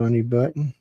Funny button.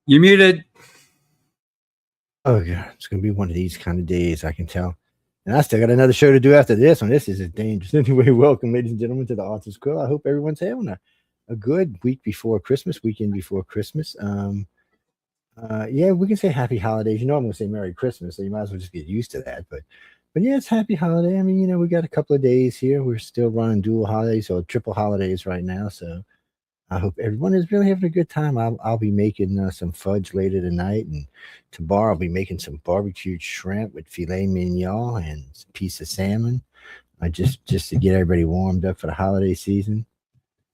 You're muted. Oh, God. It's going to be one of these kind of days, I can tell. And I still got another show to do after this one. This is dangerous. Anyway, welcome, ladies and gentlemen, to the Authors Quill. I hope everyone's having a good week before Christmas, weekend before Christmas. Yeah, we can say happy holidays. You know, I'm going to say Merry Christmas, so you might as well just get used to that. But yeah, it's happy holiday. I mean, you know, we got a couple of days here. We're still running dual holidays or triple holidays right now. So I hope everyone is really having a good time. I'll be making some fudge later tonight, and tomorrow I'll be making some barbecued shrimp with filet mignon and a piece of salmon. Just to get everybody warmed up for the holiday season.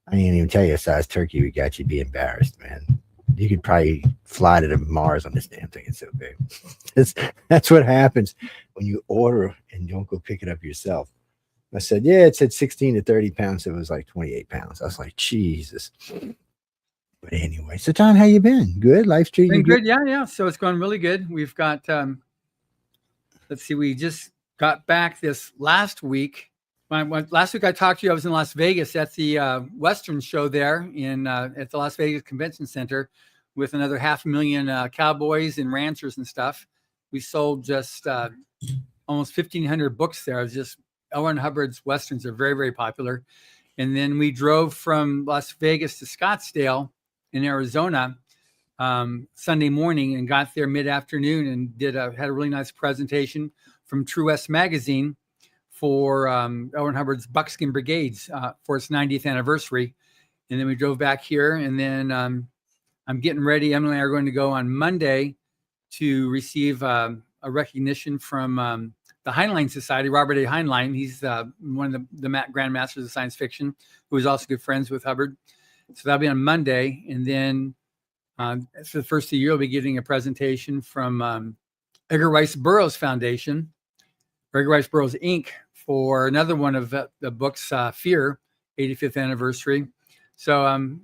I ain't even tell you a size turkey we got. You'd be embarrassed, man. You could probably fly to Mars on this damn thing. It's so big. That's what happens when you order and don't go pick it up yourself. I said, yeah, it said 16 to 30 pounds. So it was like 28 pounds. I was like, Jesus. But anyway, so Tom, how you been? Good? Life's treating you good? Yeah. So it's going really good. We've got, let's see, we just got back this last week. Last week I talked to you, I was in Las Vegas at the Western show there at the Las Vegas Convention Center with another 500,000 cowboys and ranchers and stuff. We sold just almost 1,500 books there. It was just L. Ron Hubbard's Westerns are very, very popular. And then we drove from Las Vegas to Scottsdale in Arizona Sunday morning and got there mid-afternoon and had a really nice presentation from True West Magazine for L. Ron Hubbard's Buckskin Brigades for its 90th anniversary. And then we drove back here, and then I'm getting ready. Emily and I are going to go on Monday to receive a recognition from the Heinlein Society, Robert A. Heinlein. He's one of the Grand Masters of science fiction, who is also good friends with Hubbard. So that'll be on Monday. And then It's the first of the year. We'll be getting a presentation from Edgar Rice Burroughs Foundation, Edgar Rice Burroughs Inc. for another one of the book's Fear 85th anniversary. So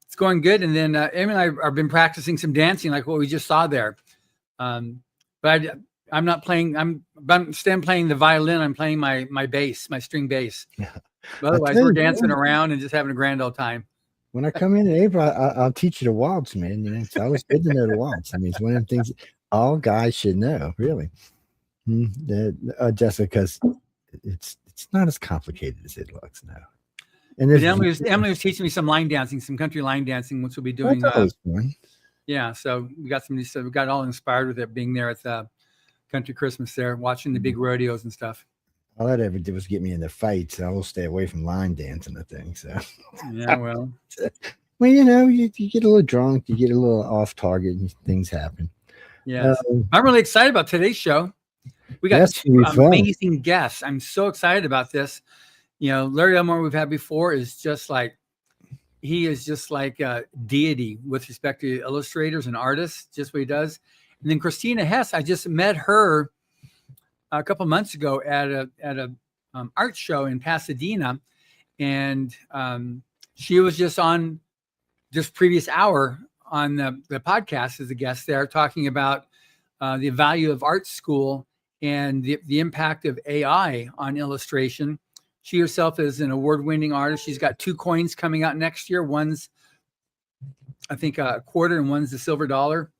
it's going good. And then Amy and I have been practicing some dancing, like what we just saw there. But I'm not playing. Instead of playing the violin, I'm playing my bass, my string bass. Yeah. But otherwise, we're dancing around and just having a grand old time. When I come in April, I'll teach you the waltz, man. You know, it's always good to know the waltz. I mean, it's one of the things all guys should know, really. Just because it's not as complicated as it looks now. And Emily was teaching me some line dancing, some country line dancing, which we'll be doing. That's always fun. Yeah, so we got all inspired with it being there at the Country Christmas there, watching the big rodeos and stuff. All that ever did was get me into fights. I will stay away from line dancing, I think. So yeah, well, you know, you get a little drunk, you get a little off target, and things happen. Yeah, I'm really excited about today's show. We got two amazing guests. I'm so excited about this. You know, Larry Elmore we've had before is just like a deity with respect to illustrators and artists, just what he does. And then Christina Hess, I just met her a couple months ago at a art show in Pasadena, and she was just on just previous hour on the podcast as a guest there, talking about the value of art school and the impact of AI on illustration. She herself is an award-winning artist. She's got 2 coins coming out next year. One's, I think, a quarter, and one's the silver dollar,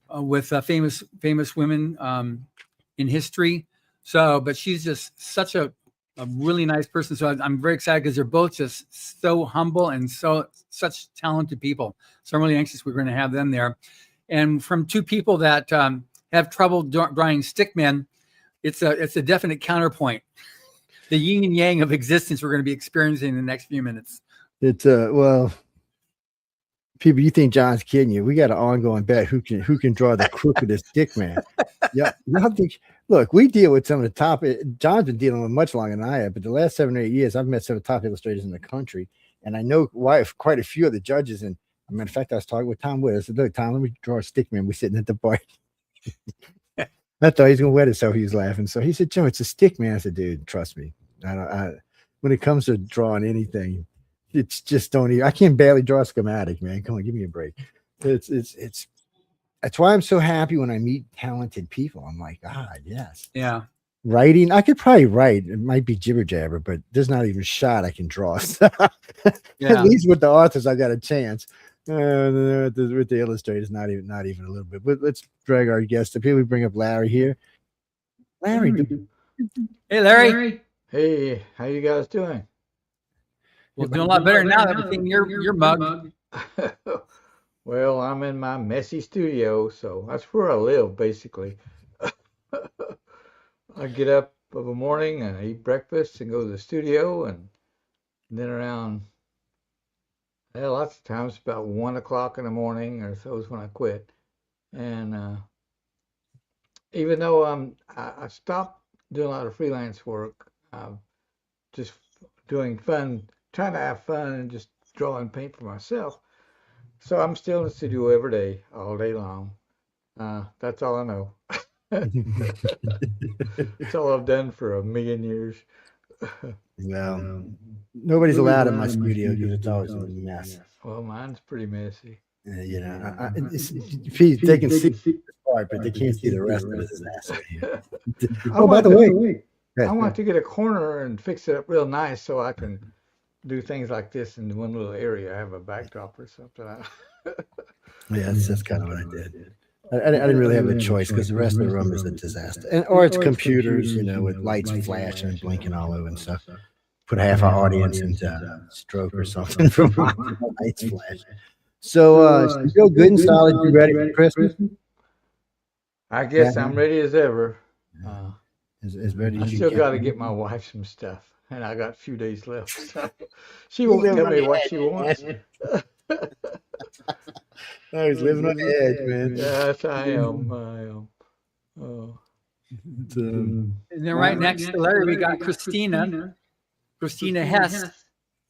with famous women in history. So, but she's just such a really nice person. So I'm very excited because they're both just so humble and such talented people. So I'm really anxious we're going to have them there. And from 2 people that have trouble drawing stickmen, it's a definite counterpoint. The yin and yang of existence we're going to be experiencing in the next few minutes. It's well, people, you think John's kidding you? We got an ongoing bet who can draw the crookedest stick man. Yeah, look, we deal with some of the top. John's been dealing with much longer than I have, but the last 7 or 8 years, I've met some of the top illustrators in the country, and I know quite a few of the judges. And I mean, in fact, I was talking with Tom Witt. I said, "Look, Tom, let me draw a stick man." We're sitting at the bar. I thought he was gonna wet himself. He was laughing. So he said, "Joe, it's a stick man." I said, "Dude, trust me. When it comes to drawing anything, it's just I can't barely draw a schematic, man. Come on, give me a break." It's that's why I'm so happy when I meet talented people. I'm like, God, yes. Yeah. Writing, I could probably write. It might be jibber jabber, but there's not even a shot I can draw. Yeah. At least with the authors, I got a chance. With the illustrators, not even a little bit. But let's drag our guest up here. We bring up Larry here. Larry. Hey, Larry. Hey, how you guys doing? Well, doing a lot better now that we're seeing your mug. Well, I'm in my messy studio, so that's where I live, basically. I get up of a morning and I eat breakfast and go to the studio, and then around, lots of times about 1 o'clock in the morning or so is when I quit. And even though I stopped doing a lot of freelance work, just doing fun, trying to have fun and just draw and paint for myself. So I'm still in the studio every day, all day long. That's all I know. It's all I've done for 1,000,000 years. Well, nobody's allowed in my studio because it's always a mess. Well, mine's pretty messy. You know, they can see the part, but they can't see the rest of the disaster. Oh, by the way, I want to get a corner and fix it up real nice so I can do things like this in one little area. I have a backdrop or something. Yeah, that's kind of what I did. I didn't really have a choice because the rest of the room is a disaster. Or it's computers, you know, with lights flashing and blinking all over and stuff. Put half our audience into stroke or something from lights flashing. So, you feel good and solid? You ready for Christmas? I guess I'm ready as ever. As ready I as you still can. got to get my wife some stuff, and I got a few days left. So she won't tell me what she wants. Oh, he's living on the edge, man. Yes, I am. Oh. And then right next to Larry, we got Christina Hess.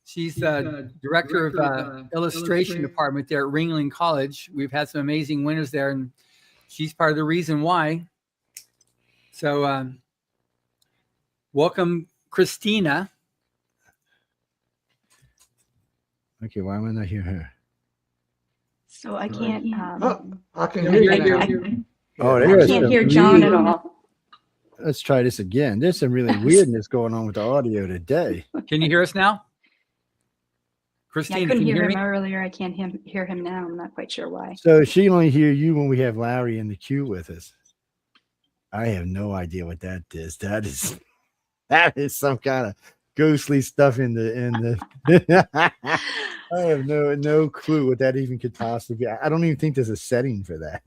She's the director of illustration department there at Ringling College. We've had some amazing winners there, and she's part of the reason why. So welcome, Christina. Okay, why am I not hear her? So I can't. I can hear you now. Oh, I there's can't some hear John at weird- all. Let's try this again. There's some really weirdness going on with the audio today. Can you hear us now? Yeah, I Christina, couldn't can you hear hear him me? earlier. I can't hear him now. I'm not quite sure why. So she only hear you when we have Larry in the queue with us. I have no idea what that is. That is some kind of ghostly stuff in the I have no clue what that even could possibly be. I don't even think there's a setting for that.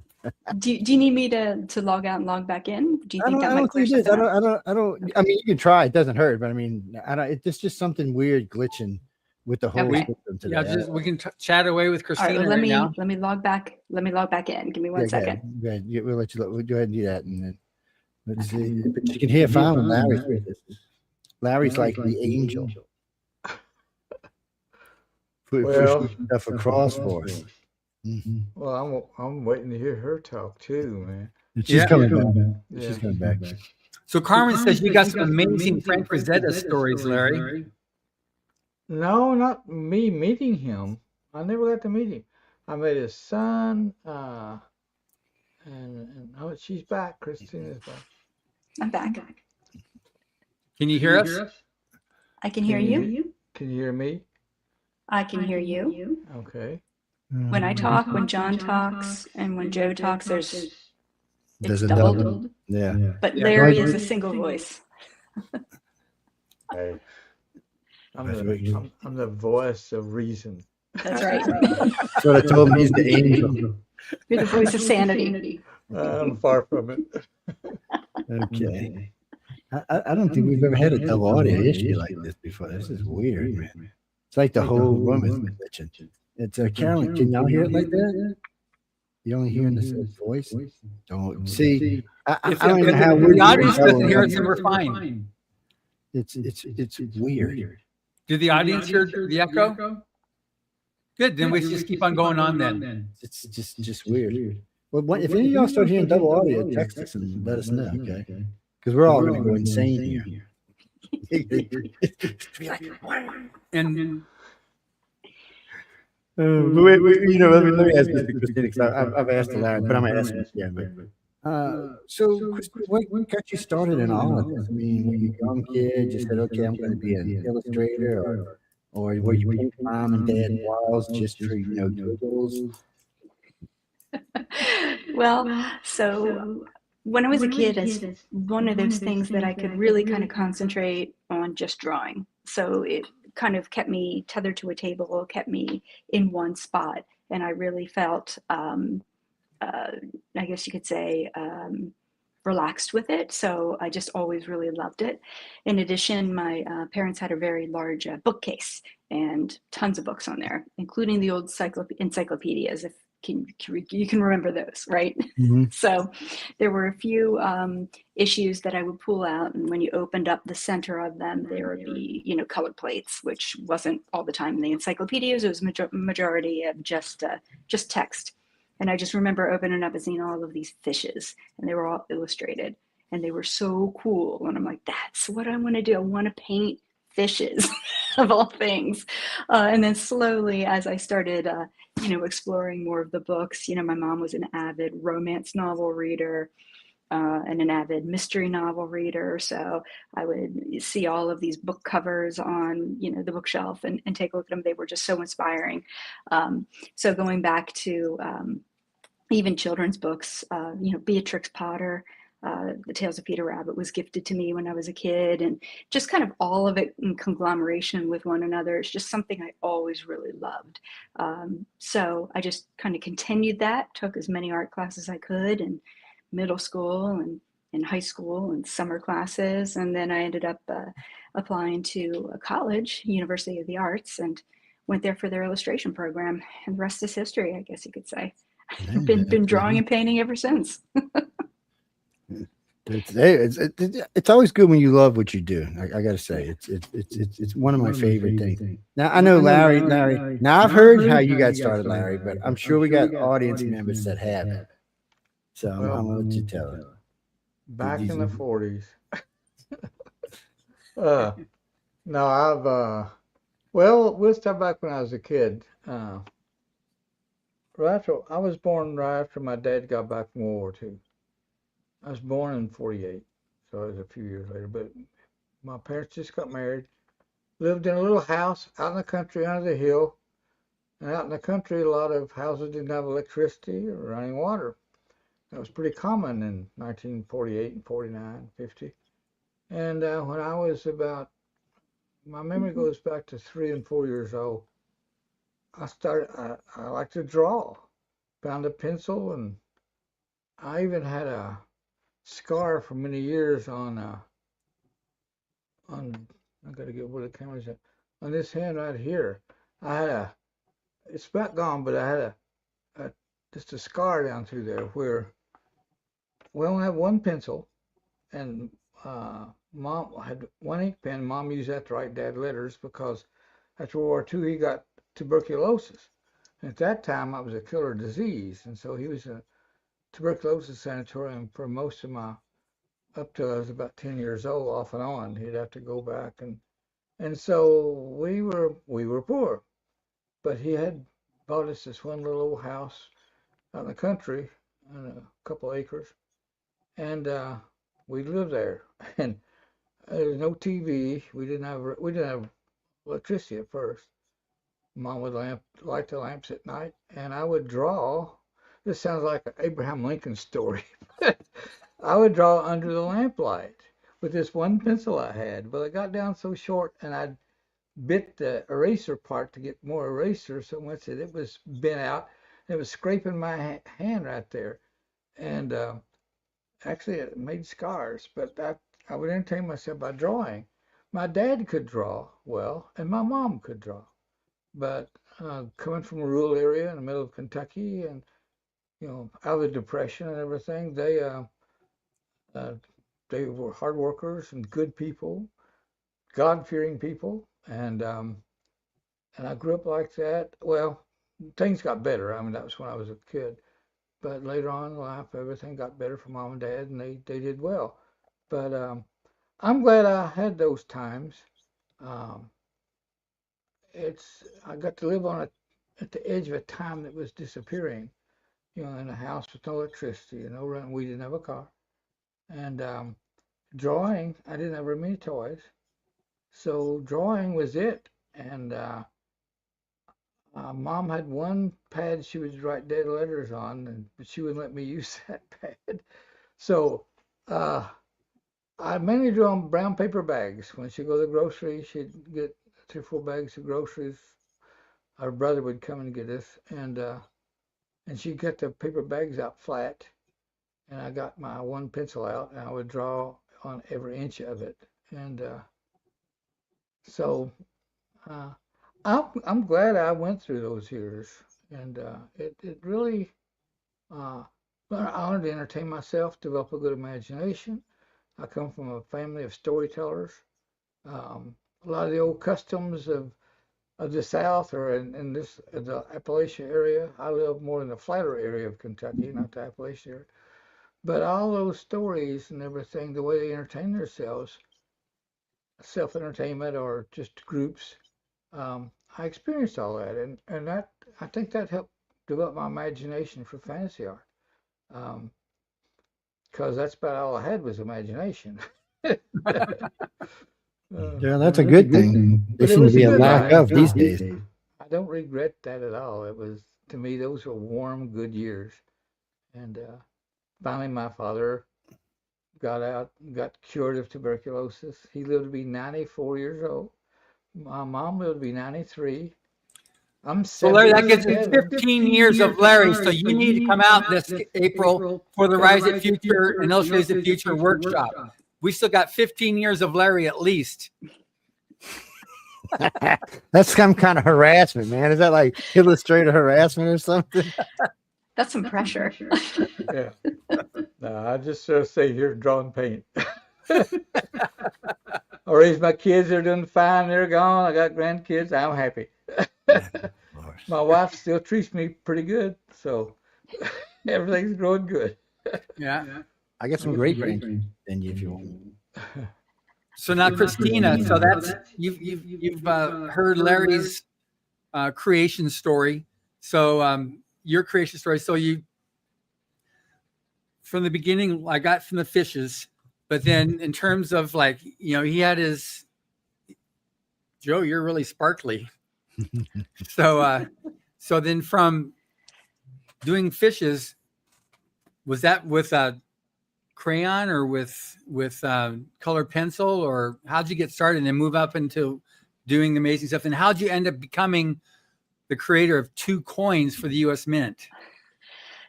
Do you need me to log out and log back in? Do you I think that might don't clear think it is. something up? I don't. I mean, you can try. It doesn't hurt. But I mean, it's just something weird glitching with the whole Okay. system today. Yeah, we can chat away with All right, Christina well, right now. let me log back. Let me log back in. Give me one second. Go ahead. We'll let you. We'll go ahead and do that, and then let's see. But you can hear fine when Larry's with us. Larry's like the angel. Put stuff across for us. Mhm. Well, I'm waiting to hear her talk too, man. And she's coming back. Yeah. She's coming back. So Carmen says you got some amazing Frank Frazetta stories, Larry. No, not me meeting him. I never got to meet him. I met his son, and oh, she's back. Christina's back. I'm back. Can you hear us? I can hear you. Can you hear me? I can hear you. Okay. When I talk, when John talks, and when Joe talks, it's There's a doubled. double. Yeah. But Yeah. Larry is a single voice. Hey. I'm That's what you- the voice of reason. That's right. That's what I told him. He's the angel. You're the voice of sanity. I'm far from it. Okay. I don't think we've ever had a double audio issue like this before. This is weird, man. It's like the whole room is glitching. It's Carolyn. Can y'all hear it like that? You only hearing the same voice? Don't see. I don't even know how If weird the audience it is. doesn't hear us, then we're fine. It's weird. Do the audience hear the echo? Good. Then we just keep on going on then. It's just weird. Well, if any of y'all start hearing double audio, text us and let us know, okay? Because we're all going to go insane here. And let me ask this to Christina, because I've asked Larry, but I'm going to ask him again. So, Christina, what got you started in all of this? I mean, were you a young kid, just said, okay, I'm going to be an illustrator, or were you painting mom and dad walls just for, giggles? Well, so when I was a kid, it's one of those things that I could really kind of concentrate on just drawing. So it kind of kept me tethered to a table, kept me in one spot. And I really felt, I guess you could say, relaxed with it. So I just always really loved it. In addition, my parents had a very large bookcase and tons of books on there, including the old encyclopedias, if you can remember those, right? Mm-hmm. So there were a few issues that I would pull out, and when you opened up the center of them, there would be, colored plates, which wasn't all the time in the encyclopedias. It was majority of just text. And I just remember opening up and seeing all of these fishes, and they were all illustrated, and they were so cool. And I'm like, that's what I want to do. I want to paint fishes of all things. And then slowly, as I started, exploring more of the books, my mom was an avid romance novel reader and an avid mystery novel reader. So I would see all of these book covers on, the bookshelf and take a look at them. They were just so inspiring. So going back to even children's books, Beatrix Potter, The Tales of Peter Rabbit was gifted to me when I was a kid, and just kind of all of it in conglomeration with one another. It's just something I always really loved. So I just kind of continued that, took as many art classes as I could in middle school and in high school and summer classes. And then I ended up applying to a college, University of the Arts, and went there for their illustration program. And the rest is history, I guess you could say. I've been drawing and painting ever since. It's always good when you love what you do. I got to say, it's one of my favorite things. Now I know Larry. Now I've heard how you got started, Larry, but I'm sure we got audience members that haven't. So I'm gonna let you tell it. Back in the 40s. No, well, we'll start back when I was a kid. I was born right after my dad got back from World War II. I was born in 48, so it was a few years later. But my parents just got married, lived in a little house out in the country under the hill. And out in the country, a lot of houses didn't have electricity or running water. That was pretty common in 1948 and 49, 50. And when I was my memory goes back to 3 and 4 years old, I like to draw. Found a pencil, and I even had a scar for many years on I gotta get where the camera's at, on this hand right here. It's about gone, but I had just a scar down through there where we only have one pencil, and Mom had one ink pen. Mom used that to write Dad letters because after World War II he got tuberculosis. And at that time, it was a killer disease, and so he was in a tuberculosis sanatorium for most of up till I was about 10 years old, off and on. He'd have to go back, and so we were poor, but he had bought us this one little old house out in the country on a couple acres, and we lived there. And there was no TV. We didn't have electricity at first. Mom would light the lamps at night, and I would draw. This sounds like an Abraham Lincoln story. I would draw under the lamplight with this one pencil I had. But it got down so short, and I'd bit the eraser part to get more eraser so much that it was bent out. And it was scraping my hand right there. And actually, it made scars. But I would entertain myself by drawing. My dad could draw well, and my mom could draw. But coming from a rural area in the middle of Kentucky, and out of the Depression and everything, they were hard workers and good people, God-fearing people, and I grew up like that. Well, things got better. I mean, that was when I was a kid, but later on in life, everything got better for Mom and Dad, and they did well. But I'm glad I had those times. I got to live at the edge of a time that was disappearing, in a house with no electricity and no run. We didn't have a car. And drawing, I didn't have very many toys. So drawing was it. And Mom had one pad she would write Dad letters on, but she wouldn't let me use that pad. So I mainly drew on brown paper bags. When she'd go to the grocery, she'd get 3 or 4 bags of groceries. Our brother would come and get us, and she'd get the paper bags out flat, and I got my one pencil out, and I would draw on every inch of it. And so I'm glad I went through those years, and it really I wanted to entertain myself, develop a good imagination. I come from a family of storytellers. A lot of the old customs of the South are in the Appalachia area. I live more in the flatter area of Kentucky, not the Appalachia area. But all those stories and everything, the way they entertain themselves, self-entertainment or just groups, I experienced all that, and that I think that helped develop my imagination for fantasy art. Because that's about all I had was imagination. Yeah, that's a good thing. There seems to be a lack of these days. I don't regret that at all. It was, to me, those were warm, good years. And finally, my father got cured of tuberculosis. He lived to be 94 years old. My mom lived to be 93. I'm 77. So Larry, that gives you 15 years of Larry. So you need to come out this April for the Rise at Future and Illustrates the Future workshop. We still got 15 years of Larry at least. That's some kind of harassment, man. Is that like illustrator harassment or something? That's some pressure. Yeah. No, I just stay here drawing paint. I raised my kids. They're doing fine. They're gone. I got grandkids. I'm happy. Of course. My wife still treats me pretty good, so everything's growing good. Yeah. I got some great grandkids than you if you want. So now, Christina, so that's you've heard Larry's creation story. So your creation story. So you, from the beginning, I got from the fishes, but then in terms of like, he had his, Joe, you're really sparkly. So then from doing fishes, was that with a crayon or with colored pencil, or how'd you get started and then move up into doing amazing stuff? And how'd you end up becoming the creator of 2 coins for the U.S. Mint?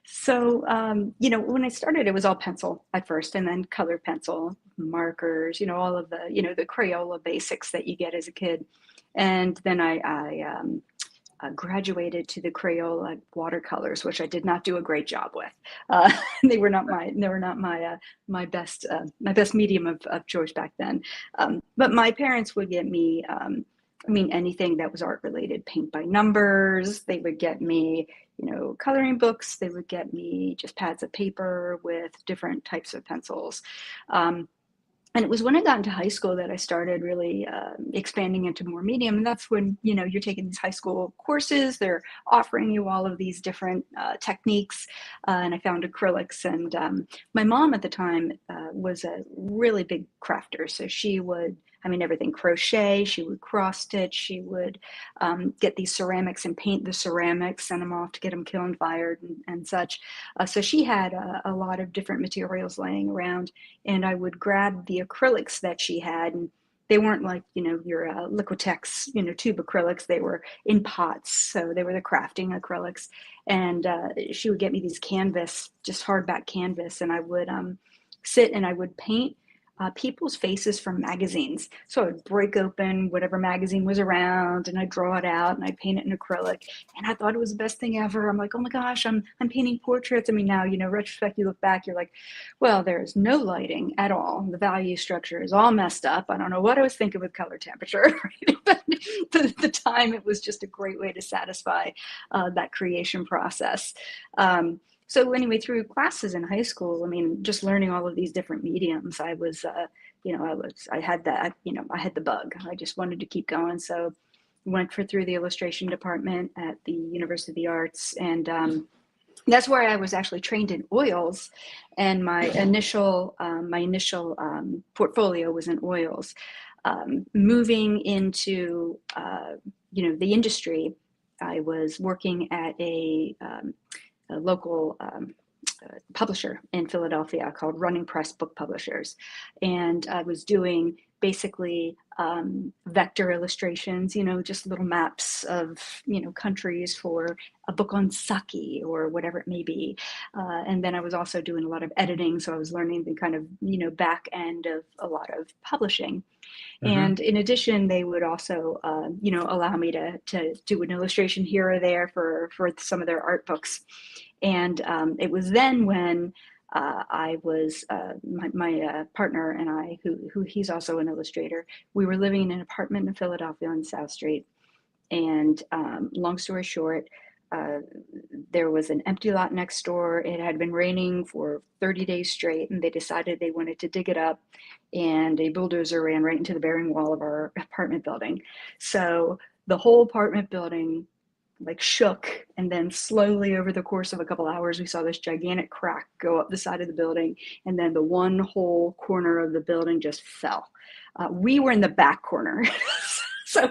So, when I started, it was all pencil at first, and then colored pencil, markers, all of the, the Crayola basics that you get as a kid. And then I graduated to the Crayola watercolors, which I did not do a great job with. They were not my best medium of choice back then. But my parents would get me, anything that was art related, paint by numbers. They would get me, coloring books. They would get me just pads of paper with different types of pencils. And it was when I got into high school that I started really expanding into more medium. And that's when, you're taking these high school courses. They're offering you all of these different techniques. And I found acrylics. And my mom at the time was a really big crafter. So she would, everything crochet, she would cross stitch, she would get these ceramics and paint the ceramics, send them off to get them kiln fired and such. So she had a lot of different materials laying around, and I would grab the acrylics that she had, and they weren't like, your Liquitex, tube acrylics. They were in pots. So they were the crafting acrylics. And she would get me these canvas, just hardback canvas, and I would sit and I would paint people's faces from magazines. So I'd break open whatever magazine was around and I'd draw it out and I'd paint it in acrylic. And I thought it was the best thing ever. I'm like, oh my gosh, I'm painting portraits. Now, retrospect, you look back, you're like, well, there's no lighting at all. The value structure is all messed up. I don't know what I was thinking with color temperature. Right? But at the time, it was just a great way to satisfy that creation process. So anyway, through classes in high school, just learning all of these different mediums, I was, I had that, I had the bug. I just wanted to keep going. So went through the illustration department at the University of the Arts. And that's where I was actually trained in oils. And my initial portfolio was in oils. Moving into, the industry, I was working at a local publisher in Philadelphia called Running Press Book Publishers. And I was doing basically vector illustrations, just little maps of, countries for a book on sake or whatever it may be. And then I was also doing a lot of editing. So I was learning the kind of, back end of a lot of publishing. Mm-hmm. And in addition, they would also, allow me to do an illustration here or there for some of their art books. And it was then when I was, my partner and I, who he's also an illustrator, we were living in an apartment in Philadelphia on South Street. And long story short, there was an empty lot next door. It had been raining for 30 days straight, and they decided they wanted to dig it up, and a bulldozer ran right into the bearing wall of our apartment building. So the whole apartment building shook, and then slowly over the course of a couple hours, we saw this gigantic crack go up the side of the building, and then the one whole corner of the building just fell. We were in the back corner. So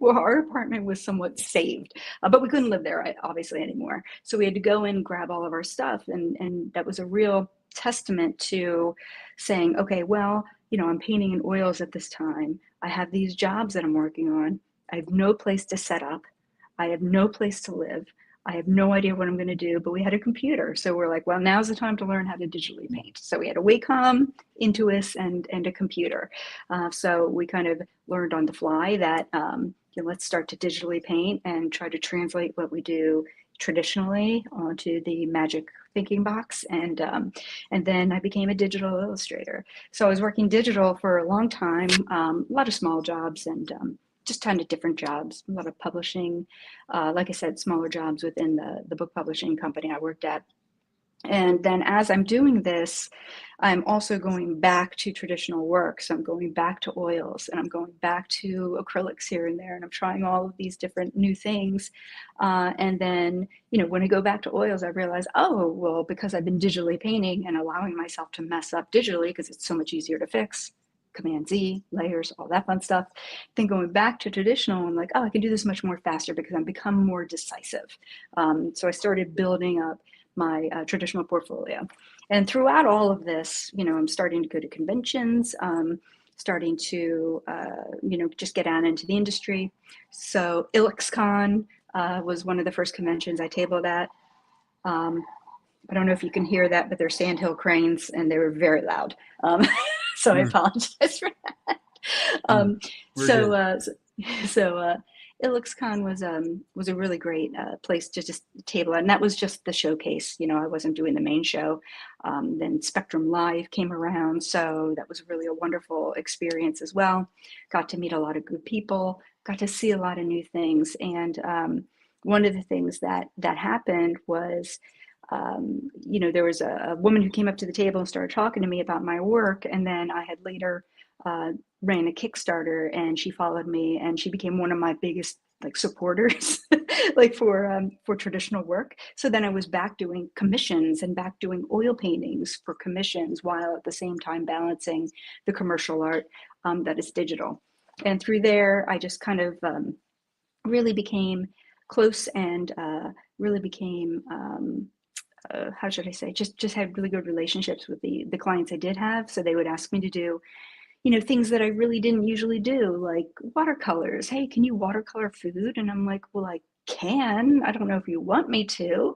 our apartment was somewhat saved, but we couldn't live there obviously anymore. So we had to go in and grab all of our stuff. And that was a real testament to saying, okay, well, I'm painting in oils at this time. I have these jobs that I'm working on. I have no place to set up. I have no place to live. I have no idea what I'm going to do, but we had a computer. So we're like, well, now's the time to learn how to digitally paint. So we had a Wacom, Intuos, and a computer. So we kind of learned on the fly that let's start to digitally paint and try to translate what we do traditionally onto the Magic Thinking Box, and then I became a digital illustrator. So I was working digital for a long time, a lot of small jobs and just kind of different jobs, a lot of publishing, like I said, smaller jobs within the book publishing company I worked at. And then as I'm doing this, I'm also going back to traditional work. So I'm going back to oils, and I'm going back to acrylics here and there, and I'm trying all of these different new things. And then, when I go back to oils, I realize, oh, well, because I've been digitally painting and allowing myself to mess up digitally because it's so much easier to fix, Command Z, layers, all that fun stuff. Then going back to traditional, I'm like, oh, I can do this much more faster because I've become more decisive. So I started building up my traditional portfolio. And throughout all of this, I'm starting to go to conventions, starting to, just get out into the industry. So IllexCon was one of the first conventions I tabled at. I don't know if you can hear that, but they're sandhill cranes and they were very loud. So I apologize for that. So IllexCon was a really great place to just table, and that was just the showcase. I wasn't doing the main show. Then Spectrum Live came around, so that was really a wonderful experience as well. Got to meet a lot of good people, got to see a lot of new things, and one of the things that happened was, there was a woman who came up to the table and started talking to me about my work, and then I had later ran a Kickstarter, and she followed me, and she became one of my biggest supporters for traditional work. So then I was back doing commissions and back doing oil paintings for commissions, while at the same time balancing the commercial art that is digital. And through there, I just kind of really became close and really became how should I say, just had really good relationships with the clients I did have. So they would ask me to do things that I really didn't usually do, like watercolors. Hey, can you watercolor food? And I'm like, well, I can. I don't know if you want me to,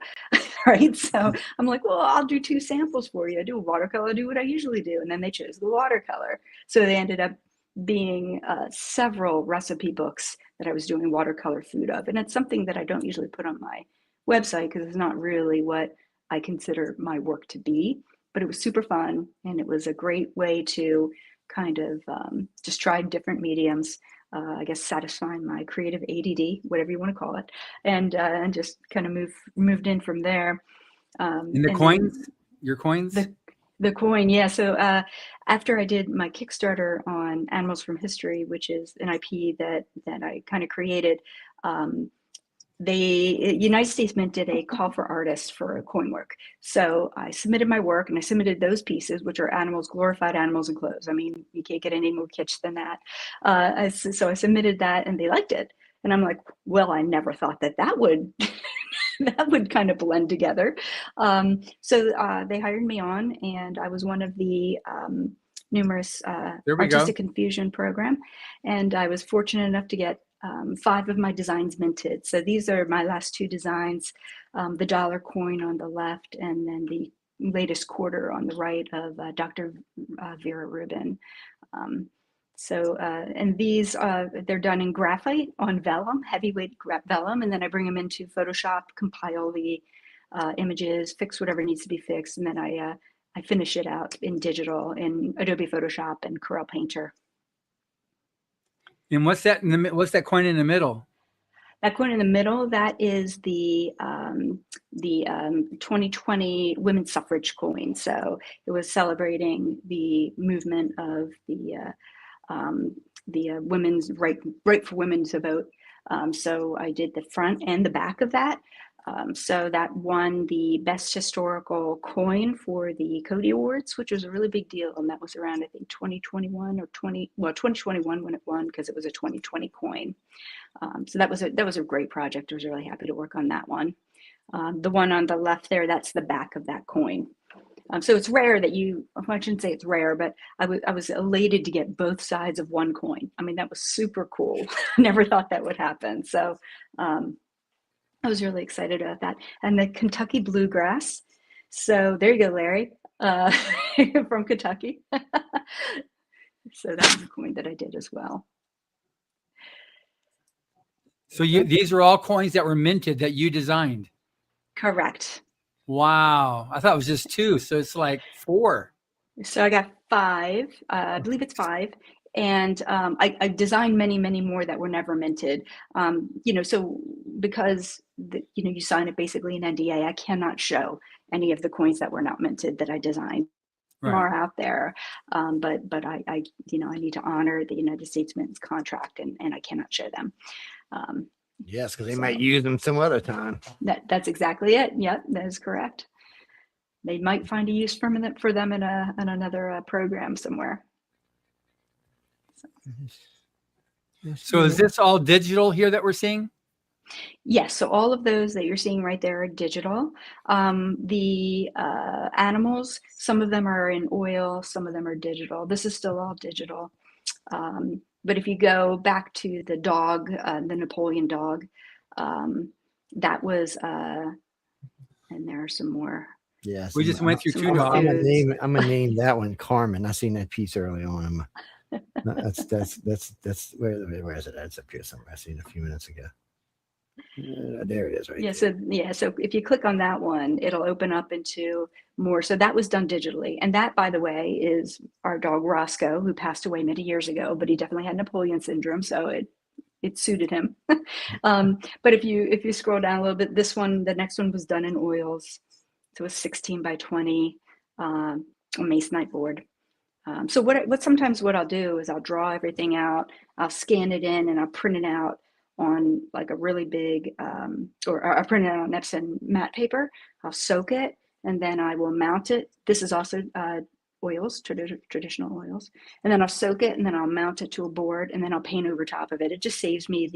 right? So I'm like, well, I'll do 2 samples for you. I do a watercolor, I do what I usually do. And then they chose the watercolor. So they ended up being several recipe books that I was doing watercolor food of. And it's something that I don't usually put on my website because it's not really what I consider my work to be. But it was super fun, and it was a great way to kind of just try different mediums, I guess satisfying my creative ADD, whatever you want to call it, and just kind of moved in from there. And the coins, your coins? The coin, yeah. So after I did my Kickstarter on Animals from History, which is an IP that I kind of created, the United States Mint did a call for artists for coin work. So I submitted my work, and I submitted those pieces, which are animals, glorified animals in clothes. I mean, you can't get any more kitsch than that. So I submitted that, and they liked it. And I'm like, well, I never thought that would that would kind of blend together. So they hired me on, and I was one of the numerous Artistic Infusion program. And I was fortunate enough to get 5 of my designs minted. So these are my last 2 designs, the dollar coin on the left, and then the latest quarter on the right of Dr. Vera Rubin. And these, they're done in graphite on vellum, heavyweight vellum, and then I bring them into Photoshop, compile the images, fix whatever needs to be fixed, and then I finish it out in digital in Adobe Photoshop and Corel Painter. And what's that what's that coin in the middle? That coin in the middle, that is the 2020 women's suffrage coin. So it was celebrating the movement of the women's right for women to vote. So I did the front and the back of that. So that won the best historical coin for the Cody Awards, which was a really big deal. And that was around, I think, 2021 or 2021 when it won, because it was a 2020 coin. So that was a great project. I was really happy to work on that one. The one on the left there, that's the back of that coin. So it's rare that I shouldn't say it's rare, but I was elated to get both sides of one coin. I mean, that was super cool. Never thought that would happen. So I was really excited about that. And the Kentucky Bluegrass. So there you go, Larry, from Kentucky. So that was a coin that I did as well. So these are all coins that were minted that you designed? Correct. Wow. I thought it was just 2. So it's like 4. So I got 5. I believe it's 5. And I designed many, many more that were never minted. So because you sign it basically an NDA, I cannot show any of the coins that were not minted that I designed. Right. Are out there, but I need to honor the United States Mint's contract, and I cannot show them. Yes, because they might use them some other time. That's exactly it. Yep, that is correct. They might find a use for them in another program somewhere. So is this all digital here that we're seeing? Yes, so all of those that you're seeing right there are digital. The animals, some of them are in oil, some of them are digital. This is still all digital. But if you go back to the dog, the Napoleon dog, that was, and there are some more. Yes, We just went through 2 more dogs. foods. I'm gonna name that one Carmen. I seen that piece early on. That's where is it? It's up here somewhere. I seen it a few minutes ago. There it is, right? Yeah, so if you click on that one, it'll open up into more. So that was done digitally, and that, by the way, is our dog Roscoe, who passed away many years ago, but he definitely had Napoleon syndrome, so it suited him. But if you scroll down a little bit, the next one was done in oils. So it was 16 by 20 masonite board. So what I'll do is I'll draw everything out, I'll scan it in, and I'll print it out on like a really big, or I print it out on Epson matte paper. I'll soak it, and then I will mount it. This is also oils, traditional oils. And then I'll soak it, and then I'll mount it to a board, and then I'll paint over top of it. It just saves me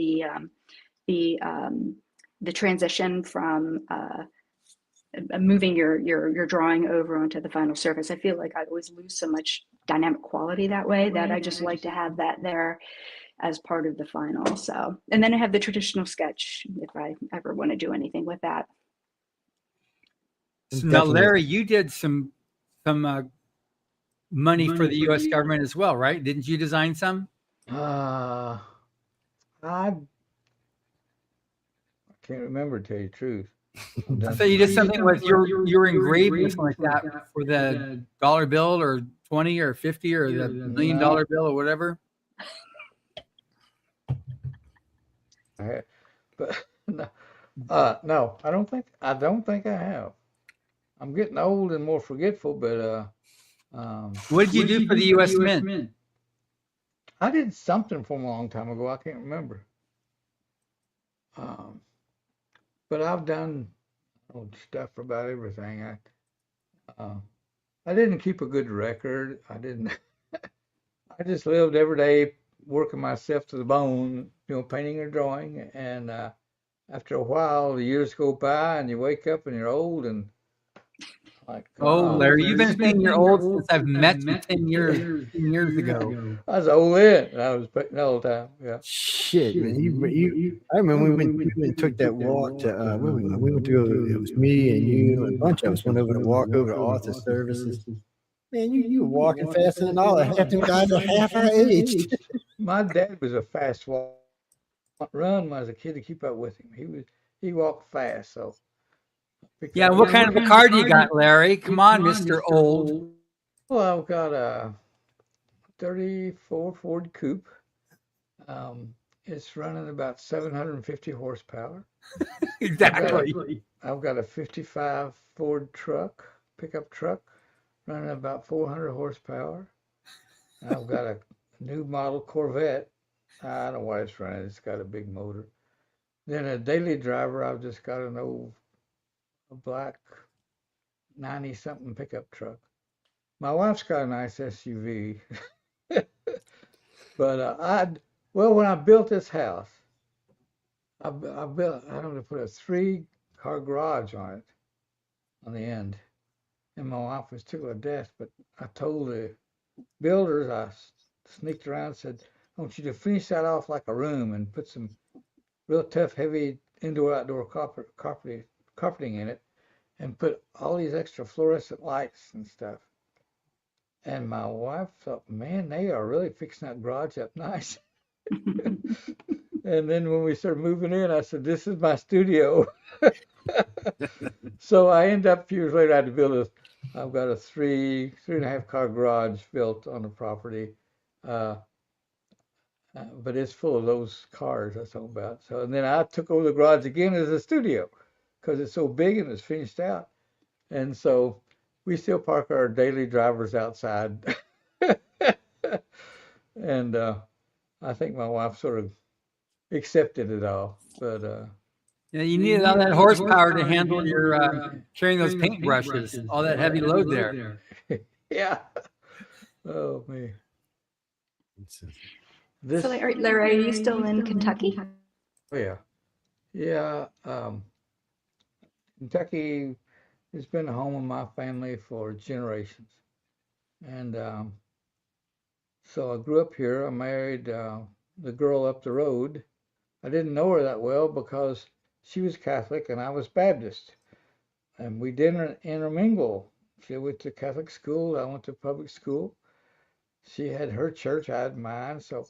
the transition from moving your drawing over onto the final surface. I feel like I always lose so much dynamic quality that way that I just like to have that there as part of the final. So, and then I have the traditional sketch if I ever want to do anything with that. So now, Larry, you did some money for the U.S. government as well, right? Didn't you design some? I can't remember, to tell you the truth. I thought you did something with your engraving or something like that for the dollar bill or 20 or 50 or the $1 million bill or whatever. But no, I don't think I have. I'm getting old and more forgetful, but what did you do for the U.S. Mint? I did something for them a long time ago. I can't remember. But I've done stuff for about everything. I didn't keep a good record. I didn't. I just lived every day working myself to the bone, painting or drawing. And after a while, the years go by, and you wake up and you're old and like. Larry, you've been saying you're old since I've met you 10 years ago. I was old then, and I was painting all the time. Yeah. Shit, man! I remember we went and took that walk to where we went. We went to go. It was me and you and a bunch of us went over to walk over to Authors Services. Man, you were walking faster than all. Half them guys are half our age. My dad was a fast run when I was a kid to keep up with him. He walked fast, so. Yeah, what kind of a car do you got, Larry? Come on, Mr. Old. Well, I've got a 34 Ford Coupe. It's running about 750 horsepower. Exactly. I've got a 55 Ford pickup truck, running about 400 horsepower. I've got a new model Corvette. I don't know why it's running. It's got a big motor. Then a daily driver, I've just got an old black 90-something pickup truck. My wife's got a nice SUV. But when I built this house, I don't know, put a 3-car garage on it, on the end. And my wife was tickled to death, but I told the builders, I sneaked around and said, I want you to finish that off like a room and put some real tough, heavy indoor-outdoor carpeting in it, and put all these extra fluorescent lights and stuff. And my wife thought, man, they are really fixing that garage up nice. And then when we started moving in, I said, this is my studio. So I end up a few years later, I had to I've got a three and a half car garage built on the property. Uh, but it's full of those cars I was talking about. So, and then I took over the garage again as a studio because it's so big and it's finished out. And so we still park our daily drivers outside. And I think my wife sort of accepted it all. But Yeah, you needed all that horsepower to handle your carrying those paintbrushes, all that heavy load there. yeah. Oh man. So, This. Larry, are you still in Kentucky? Oh yeah. Yeah. Kentucky has been the home of my family for generations. And so I grew up here. I married the girl up the road. I didn't know her that well because she was Catholic and I was Baptist. And we didn't intermingle. She went to Catholic school. I went to public school. She had her church. I had mine. So,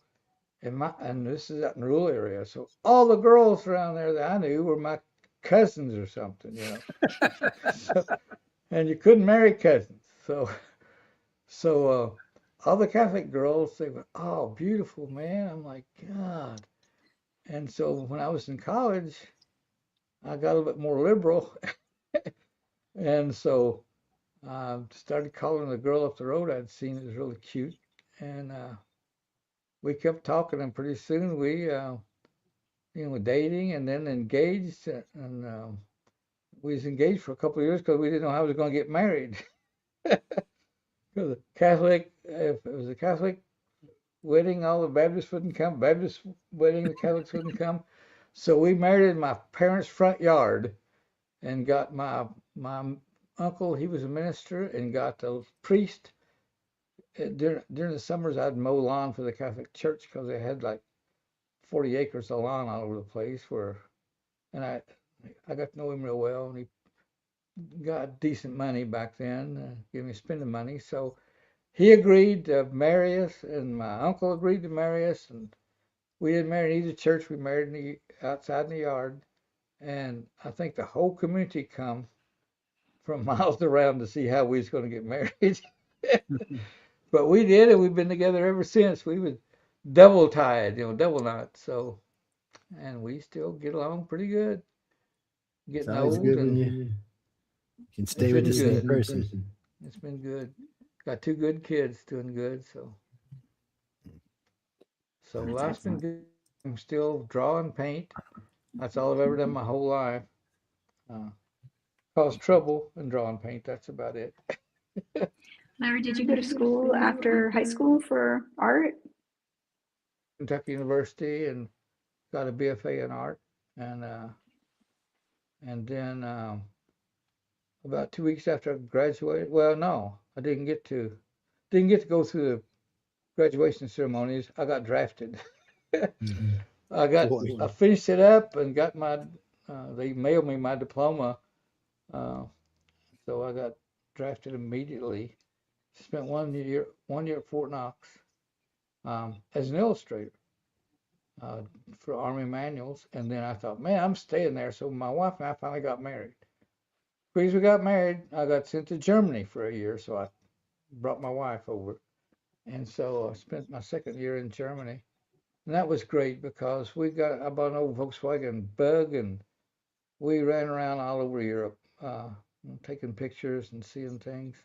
and this is out in the rural area. So all the girls around there that I knew were my cousins or something, you know. So, and you couldn't marry cousins. So all the Catholic girls, they were, oh, beautiful, man. I'm like, God. And so when I was in college, I got a little bit more liberal. And so I started calling the girl up the road I'd seen. It was really cute. And we kept talking, and pretty soon we, dating and then engaged. And we was engaged for a couple of years because we didn't know how we was going to get married. Because if it was a Catholic wedding, all the Baptists wouldn't come. Baptist wedding, the Catholics wouldn't come. So we married in my parents' front yard and got my uncle, he was a minister, and got the priest. During the summers, I'd mow lawn for the Catholic Church because they had like 40 acres of lawn all over the place. And I got to know him real well, and he got decent money back then, gave me spending money. So he agreed to marry us, and my uncle agreed to marry us, and we didn't marry in either church. We married outside in the yard, and I think the whole community come from miles around to see how we was going to get married. But we did, and we've been together ever since. We was double tied, double knot. So, and we still get along pretty good. It's Getting always old, good when and you can stay it's with been the same good. person. It's been good. Got two good kids, doing good. So That's life's been excellent. good. I'm still drawing paint. That's all I've ever done my whole life. Cause trouble and drawing paint. That's about it. Larry, did you go to school after high school for art? Kentucky University and got a BFA in art, and then about 2 weeks after I graduated, well, no, I didn't get to go through the graduation ceremonies. I got drafted. I finished it up and got they mailed me my diploma, uh, so I got drafted immediately. Spent 1 year at Fort Knox as an illustrator uh, for Army manuals, and then I thought, man, I'm staying there. So my wife and I finally got married. Because we got married, I got sent to Germany for a year, so I brought my wife over, and so I spent my second year in Germany, and that was great because I bought an old Volkswagen Bug, and we ran around all over Europe, taking pictures and seeing things.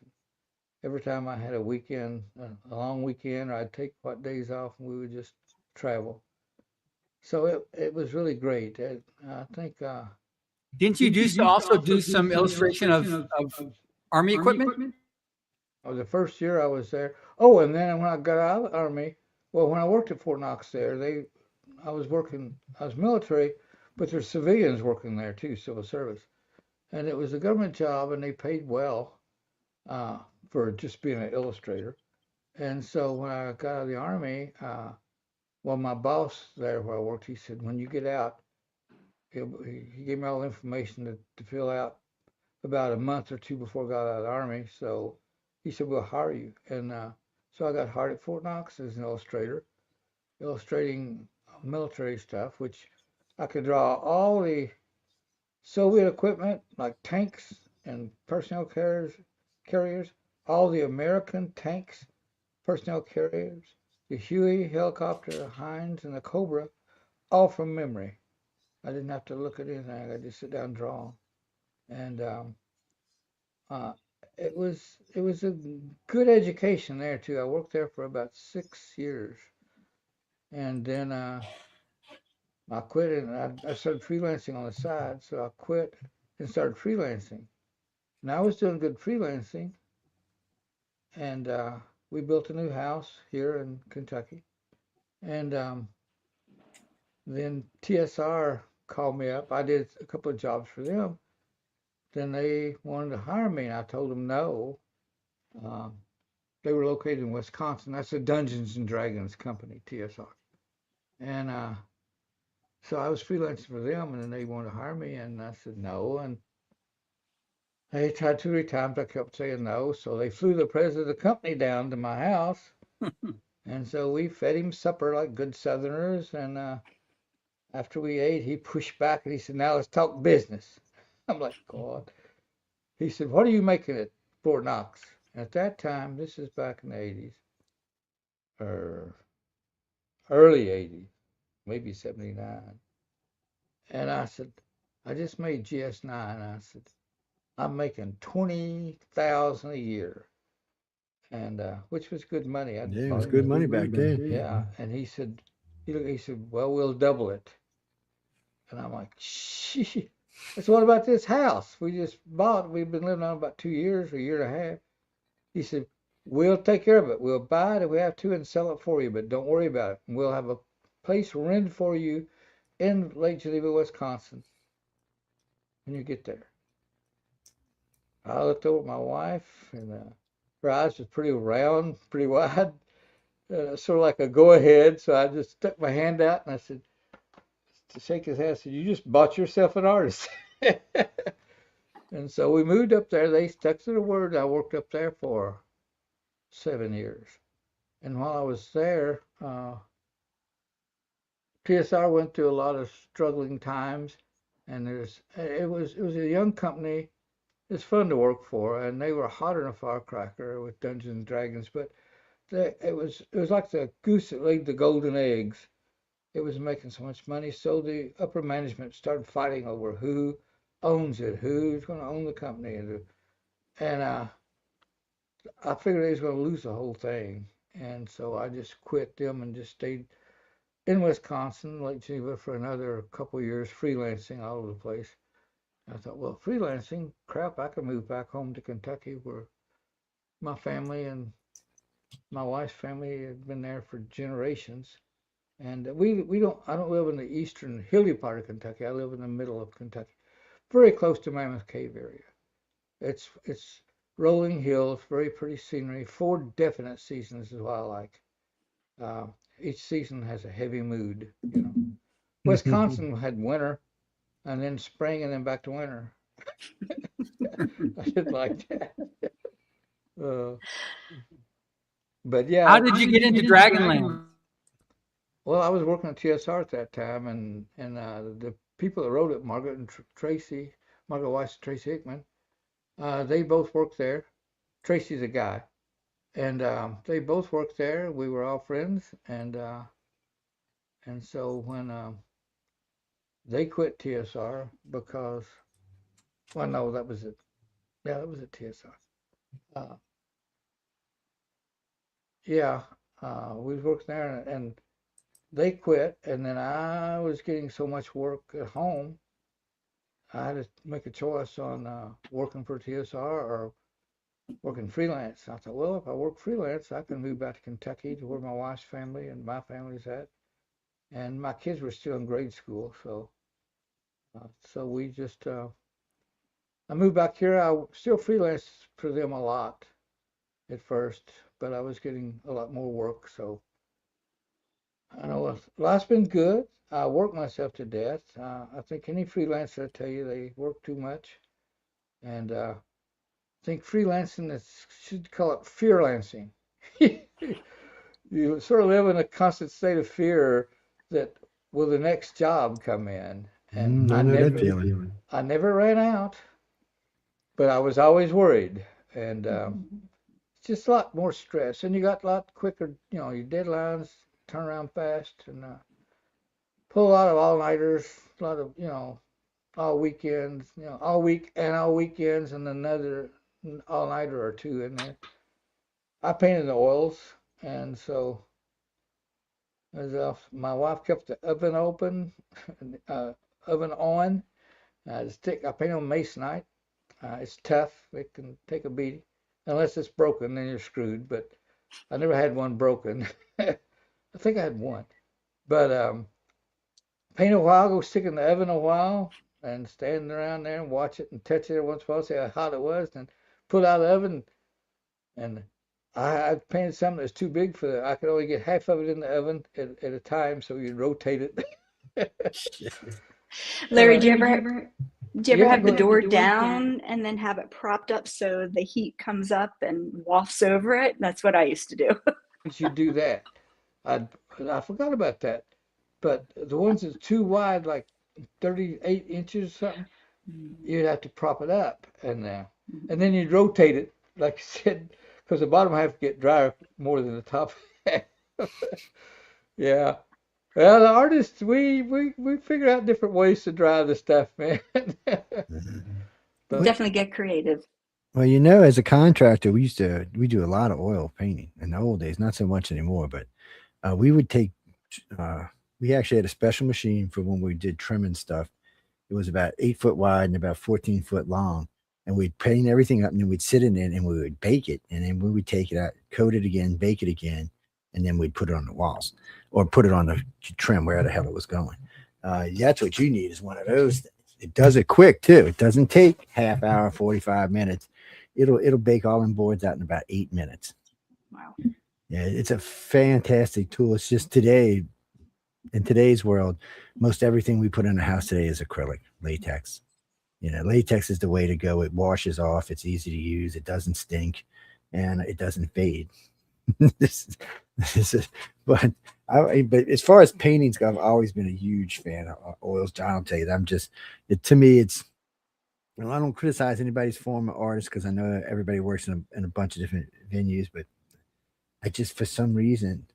Every time I had a weekend, a long weekend, or I'd take what days off, and we would just travel. So it was really great. I think. Didn't you also do some illustration of Army equipment? The first year I was there. Oh, and then when I got out of the Army, well, when I worked at Fort Knox there, I was military, but there's civilians working there too, civil service. And it was a government job, and they paid well for just being an illustrator. And so when I got out of the Army, well, my boss there where I worked, he said, when you get out, he gave me all the information to fill out about a month or two before I got out of the Army. So he said, we'll hire you. And so I got hired at Fort Knox as an illustrator, illustrating military stuff, which I could draw all the Soviet equipment like tanks and personnel carriers, all the American tanks, personnel carriers, the Huey helicopter, the Heinz, and the Cobra, all from memory. I didn't have to look at anything. I just sit down and draw. And uh, it was a good education there too. I worked there for about 6 years, and then I quit and I started freelancing on the side. So I quit and started freelancing. And I was doing good freelancing, and we built a new house here in Kentucky. And then TSR called me up. I did a couple of jobs for them. Then they wanted to hire me, and I told them no. Um, they were located in Wisconsin. That's a Dungeons and Dragons company, TSR. And so I was freelancing for them, and then they wanted to hire me, and I said no. And they tried 2 or 3 times. I kept saying no. So they flew the president of the company down to my house. And so we fed him supper like good Southerners. And after we ate, he pushed back and he said, "Now let's talk business." I'm like, God. He said, "What are you making at Fort Knox?" At that time, this is back in the 80s, or early 80s, maybe 79. And I said, "I just made GS9." I said, "I'm making 20,000 a year," and which was good money. Yeah, it was good money back then. Yeah, and he said, "Well, we'll double it." And I'm like, "Shit." I said, "What about this house we just bought? We've been living on about 2 years, or a year and a half." He said, "We'll take care of it. We'll buy it if we have to and sell it for you, but don't worry about it. And we'll have a place rented for you in Lake Geneva, Wisconsin when you get there." I looked over at my wife, and her eyes was pretty round, pretty wide, sort of like a go ahead. So I just stuck my hand out and I said, to shake his hand, I said, "You just bought yourself an artist." And so we moved up there. They stuck to the word. I worked up there for 7 years. And while I was there, TSR went through a lot of struggling times, and it was a young company. It's fun to work for, and they were hotter than a firecracker with Dungeons and Dragons. But it was like the goose that laid the golden eggs. It was making so much money, so the upper management started fighting over who owns it, who's going to own the company, and I figured they was going to lose the whole thing, and so I just quit them and just stayed in Wisconsin, Lake Geneva, for another couple of years, freelancing all over the place. I thought, well, freelancing, crap, I could move back home to Kentucky where my family and my wife's family had been there for generations. And I don't live in the eastern hilly part of Kentucky. I live in the middle of Kentucky, very close to Mammoth Cave area. It's rolling hills, very pretty scenery. 4 definite seasons is what I like. Each season has a heavy mood, you know. Wisconsin had winter, and then spring, and then back to winter. I didn't like that. But yeah. How did you get into Dragonlance? Well, I was working at TSR at that time, and the people that wrote it, Margaret Weiss and Tracy Hickman, they both worked there. Tracy's a guy, and they both worked there. We were all friends, and so when they quit TSR because, well, no, that was it. Yeah, that was at TSR. Yeah, we was working there, and they quit, and then I was getting so much work at home, I had to make a choice on working for TSR or working freelance. I thought, well, if I work freelance, I can move back to Kentucky to where my wife's family and my family's at. And my kids were still in grade school, so we just, I moved back here. I still freelanced for them a lot at first, but I was getting a lot more work, so I know life's been good. I work myself to death. I think any freelancer, I tell you, they work too much. And I think freelancing should call it fearlancing. You sort of live in a constant state of fear that will the next job come in? And I know that feeling. I never ran out, but I was always worried. And it's just a lot more stress. And you got a lot quicker, your deadlines turn around fast, and pull a lot of all-nighters, a lot of, all weekends, all week and all weekends, and another all-nighter or two in there. I painted the oils, and so as my wife kept the oven open, oven on. I paint on masonite. It's tough. It can take a beating, unless it's broken, then you're screwed. But I never had one broken. I think I had one, but paint a while, go stick it in the oven a while, and stand around there and watch it and touch it every once in a while, see how hot it was, and pull it out of the oven. And I painted something that's too big for I could only get half of it in the oven at a time, so you'd rotate it. Larry, do you ever have the door down down and then have it propped up so the heat comes up and wafts over it? That's what I used to do. Once you do that, I forgot about that. But the ones that's too wide, like 38 inches or something, you'd have to prop it up, and then you'd rotate it, like you said, because the bottom half get drier more than the top half. Yeah. Well, the artists, we figure out different ways to dry the stuff, man. But Definitely get creative. Well, as a contractor, we do a lot of oil painting in the old days, not so much anymore, but we would take, we actually had a special machine for when we did trimming stuff. It was about 8 foot wide and about 14 foot long. And we'd paint everything up, and then we'd sit in it and we would bake it. And then we would take it out, coat it again, bake it again, and then we'd put it on the walls or put it on the trim where the hell it was going. That's what you need, is one of those things. It does it quick too. It doesn't take half hour, 45 minutes. It'll bake all them boards out in about 8 minutes. Wow. Yeah, it's a fantastic tool. It's just in today's world, most everything we put in a house today is acrylic, latex. Latex is the way to go. It washes off. It's easy to use. It doesn't stink, and it doesn't fade. But as far as paintings go, I've always been a huge fan of oils. John will tell you that. To me, it's. I don't criticize anybody's form of artist, because I know everybody works in a bunch of different venues, but I just, for some reason,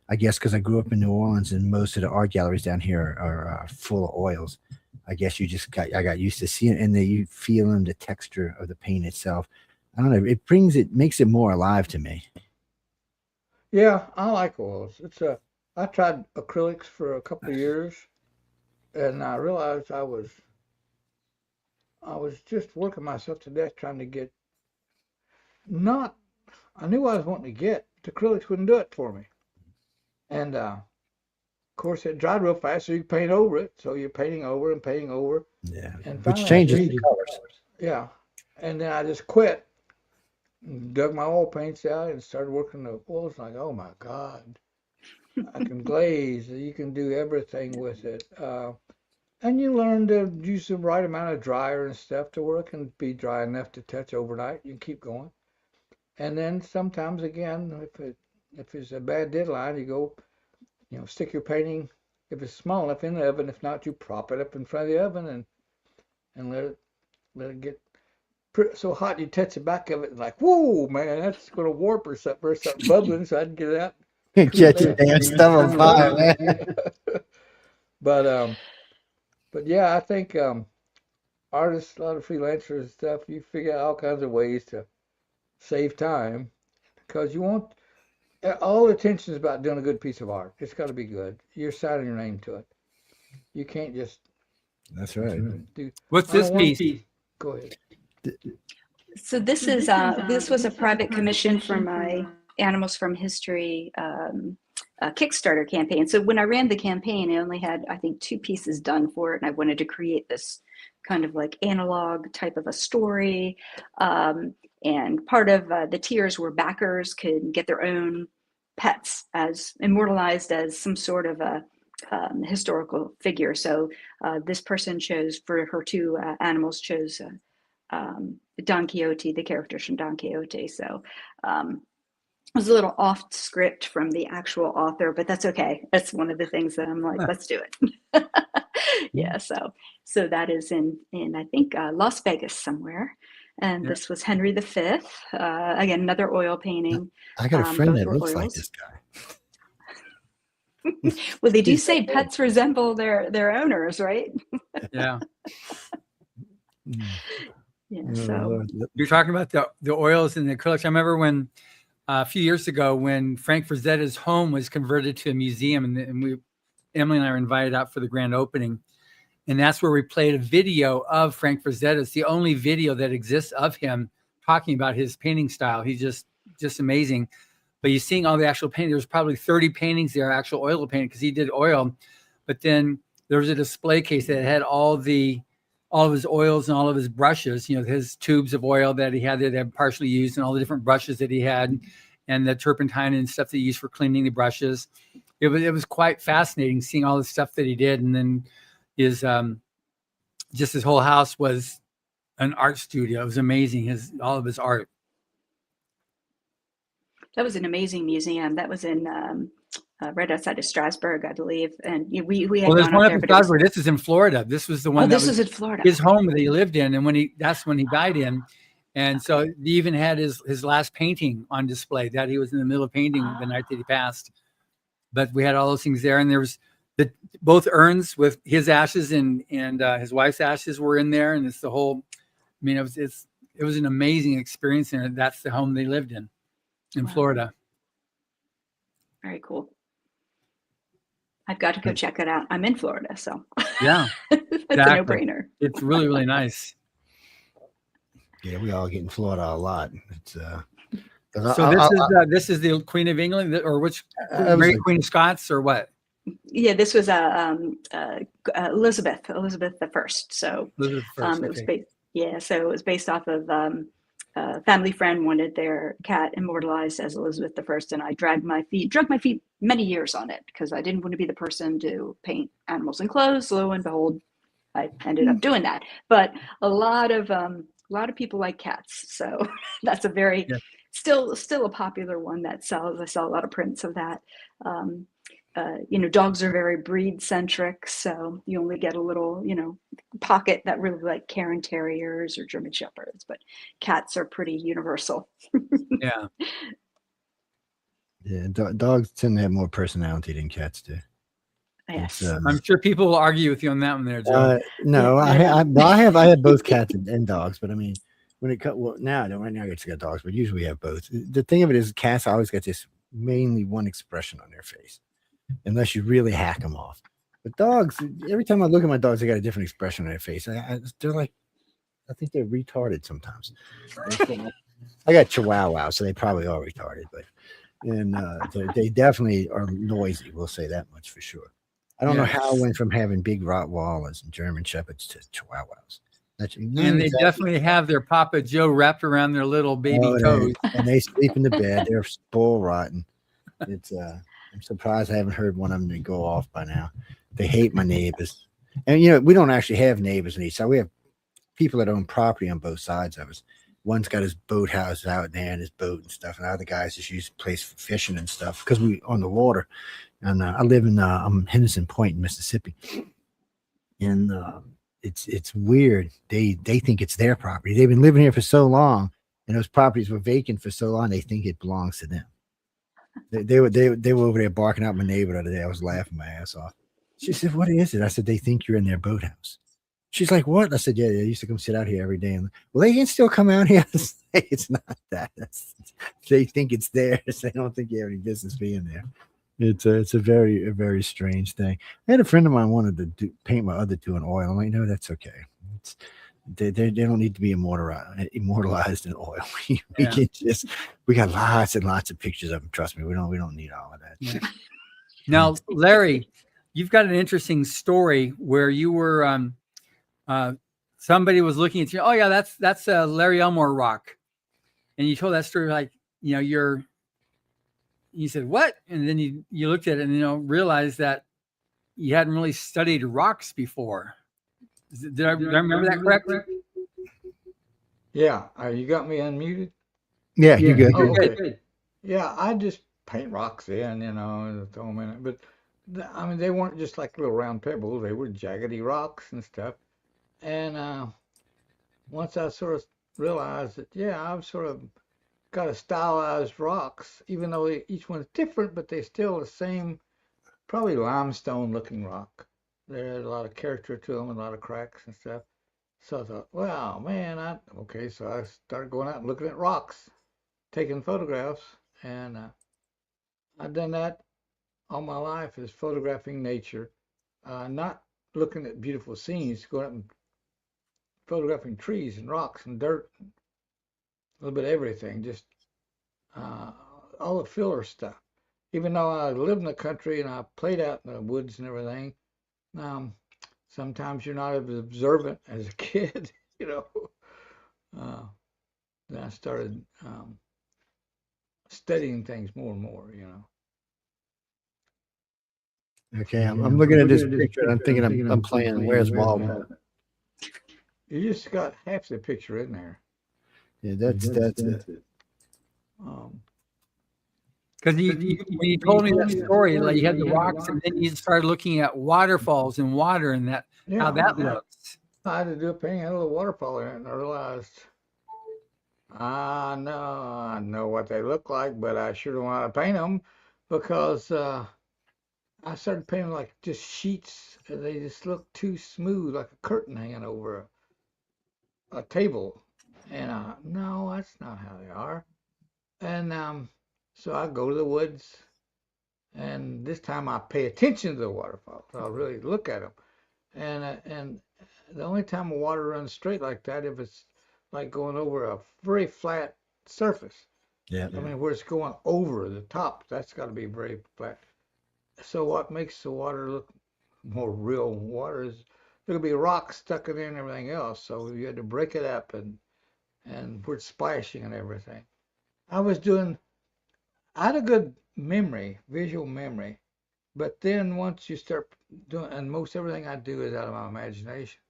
I guess because I grew up in New Orleans and most of the art galleries down here are full of oils. I guess I got used to seeing it, and then you feel the texture of the paint itself. I don't know. It makes it more alive to me. yeah, I like oils. I tried acrylics for a couple of years, and I realized I was just working myself to death trying to get I knew what I was wanting to get. The acrylics wouldn't do it for me. And of course, it dried real fast, so you paint over it. So you're painting over and painting over. Yeah, and which changes the colors. Yeah, and then I just quit, dug my oil paints out, and started working the oils. Like, oh my God, I can glaze. You can do everything with it. And you learn to use the right amount of dryer and stuff to work and be dry enough to touch overnight. You can keep going. And then sometimes, again, if it's a bad deadline, you go, stick your painting, if it's small enough, in the oven. If not, you prop it up in front of the oven and let it get so hot you touch the back of it and like, whoa, man, that's going to warp or something bubbling, so I can get it out. Catch your damn stuff on fire, man. But yeah, I think artists, a lot of freelancers and stuff, you figure out all kinds of ways to save time, because you want all attention is about doing a good piece of art. It's got to be good. You're signing your name to it. You can't just. That's right. What's this piece? Go ahead. So this was a private commission for my Animals from History Kickstarter campaign. So when I ran the campaign, I only had, I think, 2 pieces done for it, and I wanted to create this kind of like analog type of a story. And part of the tiers where backers could get their own pets as immortalized as some sort of a historical figure. So this person chose, for her 2 animals, chose Don Quixote, the characters from Don Quixote. So it was a little off script from the actual author, but that's okay. That's one of the things that I'm like, let's do it. Yeah, so that is in I think Las Vegas somewhere, and Yeah. this was Henry V. Again, another oil painting. I got a friend Both that were looks like oils. this guy. Well, they do say pets resemble their owners, right? Yeah. Yeah. So You're talking about the oils and the acrylics. I remember when a few years ago when Frank Frazetta's home was converted to a museum, and Emily and I were invited out for the grand opening, and that's where we played a video of Frank Frazetta. It's the only video that exists of him talking about his painting style. He's just amazing. But you're seeing all the actual painting. There's probably 30 paintings there, actual oil painting, because he did oil. But then there was a display case that had all of his oils and all of his brushes, his tubes of oil that he had that had partially used, and all the different brushes that he had, and the turpentine and stuff that he used for cleaning the brushes. It was quite fascinating seeing all the stuff that he did. And then his whole house was an art studio. It was amazing, all of his art. that was an amazing museum. That was in right outside of Strasbourg, I believe. And we had There's gone one up up there, in but it was, Strasbourg. This is in Florida. This was the one that this was was in Florida. his home that he lived in, and that's when he died in. And so he even had his last painting on display that he was in the middle of painting the night that he passed. But we had all those things there, and there was both urns with his ashes and his wife's ashes were in there, and it's the whole. I mean, it was an amazing experience, and that's the home they lived in Wow. Florida. Very cool. I've got to go check it out. I'm in Florida, so Yeah, that's exactly. a no-brainer. It's really, really nice. Yeah, we all get in Florida a lot. It's So this is the Queen of England, or which Mary Queen of Scots, or what? Yeah, this was Elizabeth I. So Elizabeth I, it was okay. based. Yeah, so it was based off of a family friend wanted their cat immortalized as Elizabeth I, and I dragged my feet many years on it because I didn't want to be the person to paint animals in clothes. Lo and behold, I ended up doing that. But a lot of people like cats, so that's a very still a popular one that sells. I saw a lot of prints of that. Dogs are very breed centric, so you only get a little, pocket that really like Cairn Terriers or German Shepherds, but cats are pretty universal. Yeah. Yeah, dogs tend to have more personality than cats do. Yes. I'm sure people will argue with you on that one there, Joe. No, I have both cats and dogs, but I mean, when it comes, right now I get to get dogs, but usually we have both. The thing of it is, cats always get this mainly one expression on their face, unless you really hack them off. But dogs, every time I look at my dogs, they got a different expression on their face. They're like, I think they're retarded sometimes. I got Chihuahua, so they probably are retarded, but they definitely are noisy. We'll say that much for sure. I don't know how I went from having big Rottweilers and German Shepherds to Chihuahuas. And they definitely have their Papa Joe wrapped around their little baby toes. And they sleep in the bed. They're spoil rotten. It's I'm surprised I haven't heard one of them go off by now. They hate my neighbors. And we don't actually have neighbors on each side. We have people that own property on both sides of us. One's got his boathouse out there and his boat and stuff, and the other guys just use the place for fishing and stuff because we on the water. And I live in Henderson Point in Mississippi, and it's weird. They think it's their property. They've been living here for so long, and those properties were vacant for so long. They think it belongs to them. They were over there barking out my neighbor the other day. I was laughing my ass off. She said, "What is it?" I said, "They think you're in their boathouse." She's like, "What?" I said, "Yeah, they used to come sit out here every day." And, well, they can still come out here. It's not that. They think it's theirs. They don't think you have any business being there. It's a very strange thing. I had a friend of mine wanted to paint my other two in oil. I'm like, no, that's okay. They don't need to be immortalized in oil. We got lots and lots of pictures of them. Trust me, we don't need all of that. Yeah. Now, Larry, you've got an interesting story where you were somebody was looking at you. Oh yeah, that's a Larry Elmore rock, and you told that story like you said what, and then you looked at it and realized that you hadn't really studied rocks before. Did I remember that correctly? Yeah. You got me unmuted? Yeah, you're good. Oh, okay. Yeah, I just paint rocks in, throw them in it. But I mean, they weren't just like little round pebbles. They were jaggedy rocks and stuff. And once I sort of realized that, yeah, I've sort of got a stylized rocks, even though each one's different, but they're still the same, probably limestone looking rock. There's a lot of character to them, a lot of cracks and stuff. So I thought, wow, man, okay. So I started going out and looking at rocks, taking photographs, and I've done that all my life is photographing nature, not looking at beautiful scenes, going out and photographing trees and rocks and dirt, a little bit of everything, just uh, all the filler stuff. Even though I lived in the country and I played out in the woods and everything, um, sometimes you're not as observant as a kid, you know. Uh, then I started studying things more and more, you know. Okay, I'm looking at this picture and I'm thinking I'm playing Where's Waldo. You just got half the picture in there. Yeah, that's it. Um, Because when you told me that story, like you had the rocks, and then you started looking at waterfalls and water, and how yeah, that looks. I had to do a painting, I had a little waterfall in it, and I realized I know what they look like, but I sure don't want to paint them because I started painting like just sheets. And they just look too smooth, like a curtain hanging over a table. And no, that's not how they are. And so I go to the woods, and this time I pay attention to the waterfalls. I'll really look at them. And the only time the water runs straight like that if it's like going over a very flat surface. Yeah. I mean, where it's going over the top, that's got to be very flat. So what makes the water look more real water is there'll be rocks stuck in there and everything else. So you had to break it up and where it's splashing and everything. I had a good memory, visual memory, but then once you start doing, and most everything I do is out of my imagination.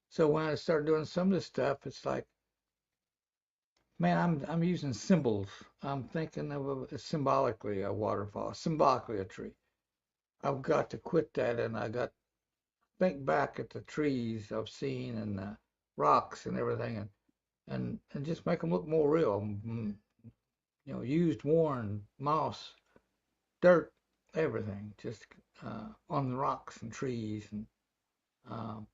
So when I start doing some of this stuff, it's like, man, I'm using symbols. I'm thinking of symbolically a waterfall, symbolically a tree. I've got to quit that, and I got think back at the trees I've seen and the rocks and everything, and just make them look more real. You know, used, worn, moss, dirt, everything, just on the rocks and trees, and um,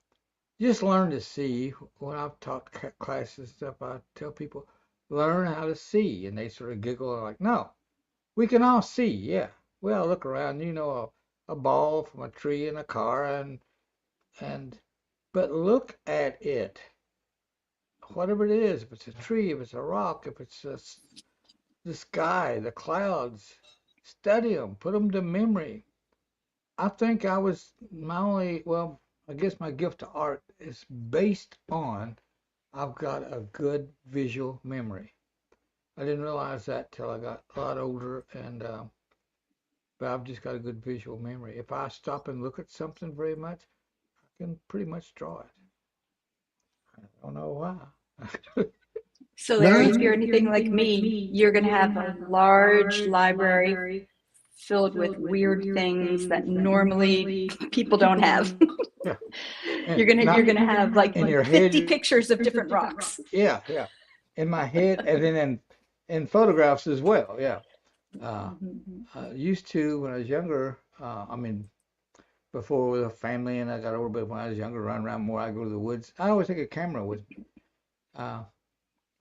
just learn to see. When I've taught classes and stuff, I tell people learn how to see, and they sort of giggle and like, no, we can all see. Yeah, well, look around, you know, a ball from a tree in a car, and but look at it, whatever it is. If it's a tree, if it's a rock, if it's the sky, the clouds, study them, put them to memory. I think I was my only, well, I guess my gift to art is based on I've got a good visual memory. I didn't realize that till I got a lot older, and but I've just got a good visual memory. If I stop and look at something very much, I can pretty much draw it. I don't know why. So Larry, if you're anything like me, you're going to have a large library filled with weird things that normally people don't have. Yeah. You're gonna have like in your 50 head, pictures of different rocks. yeah, yeah, in my head, and then in photographs as well. Yeah. Used to when I was younger. I mean, before with a family, and I got older. But when I was younger, run around more. I go to the woods. I always take a camera with me.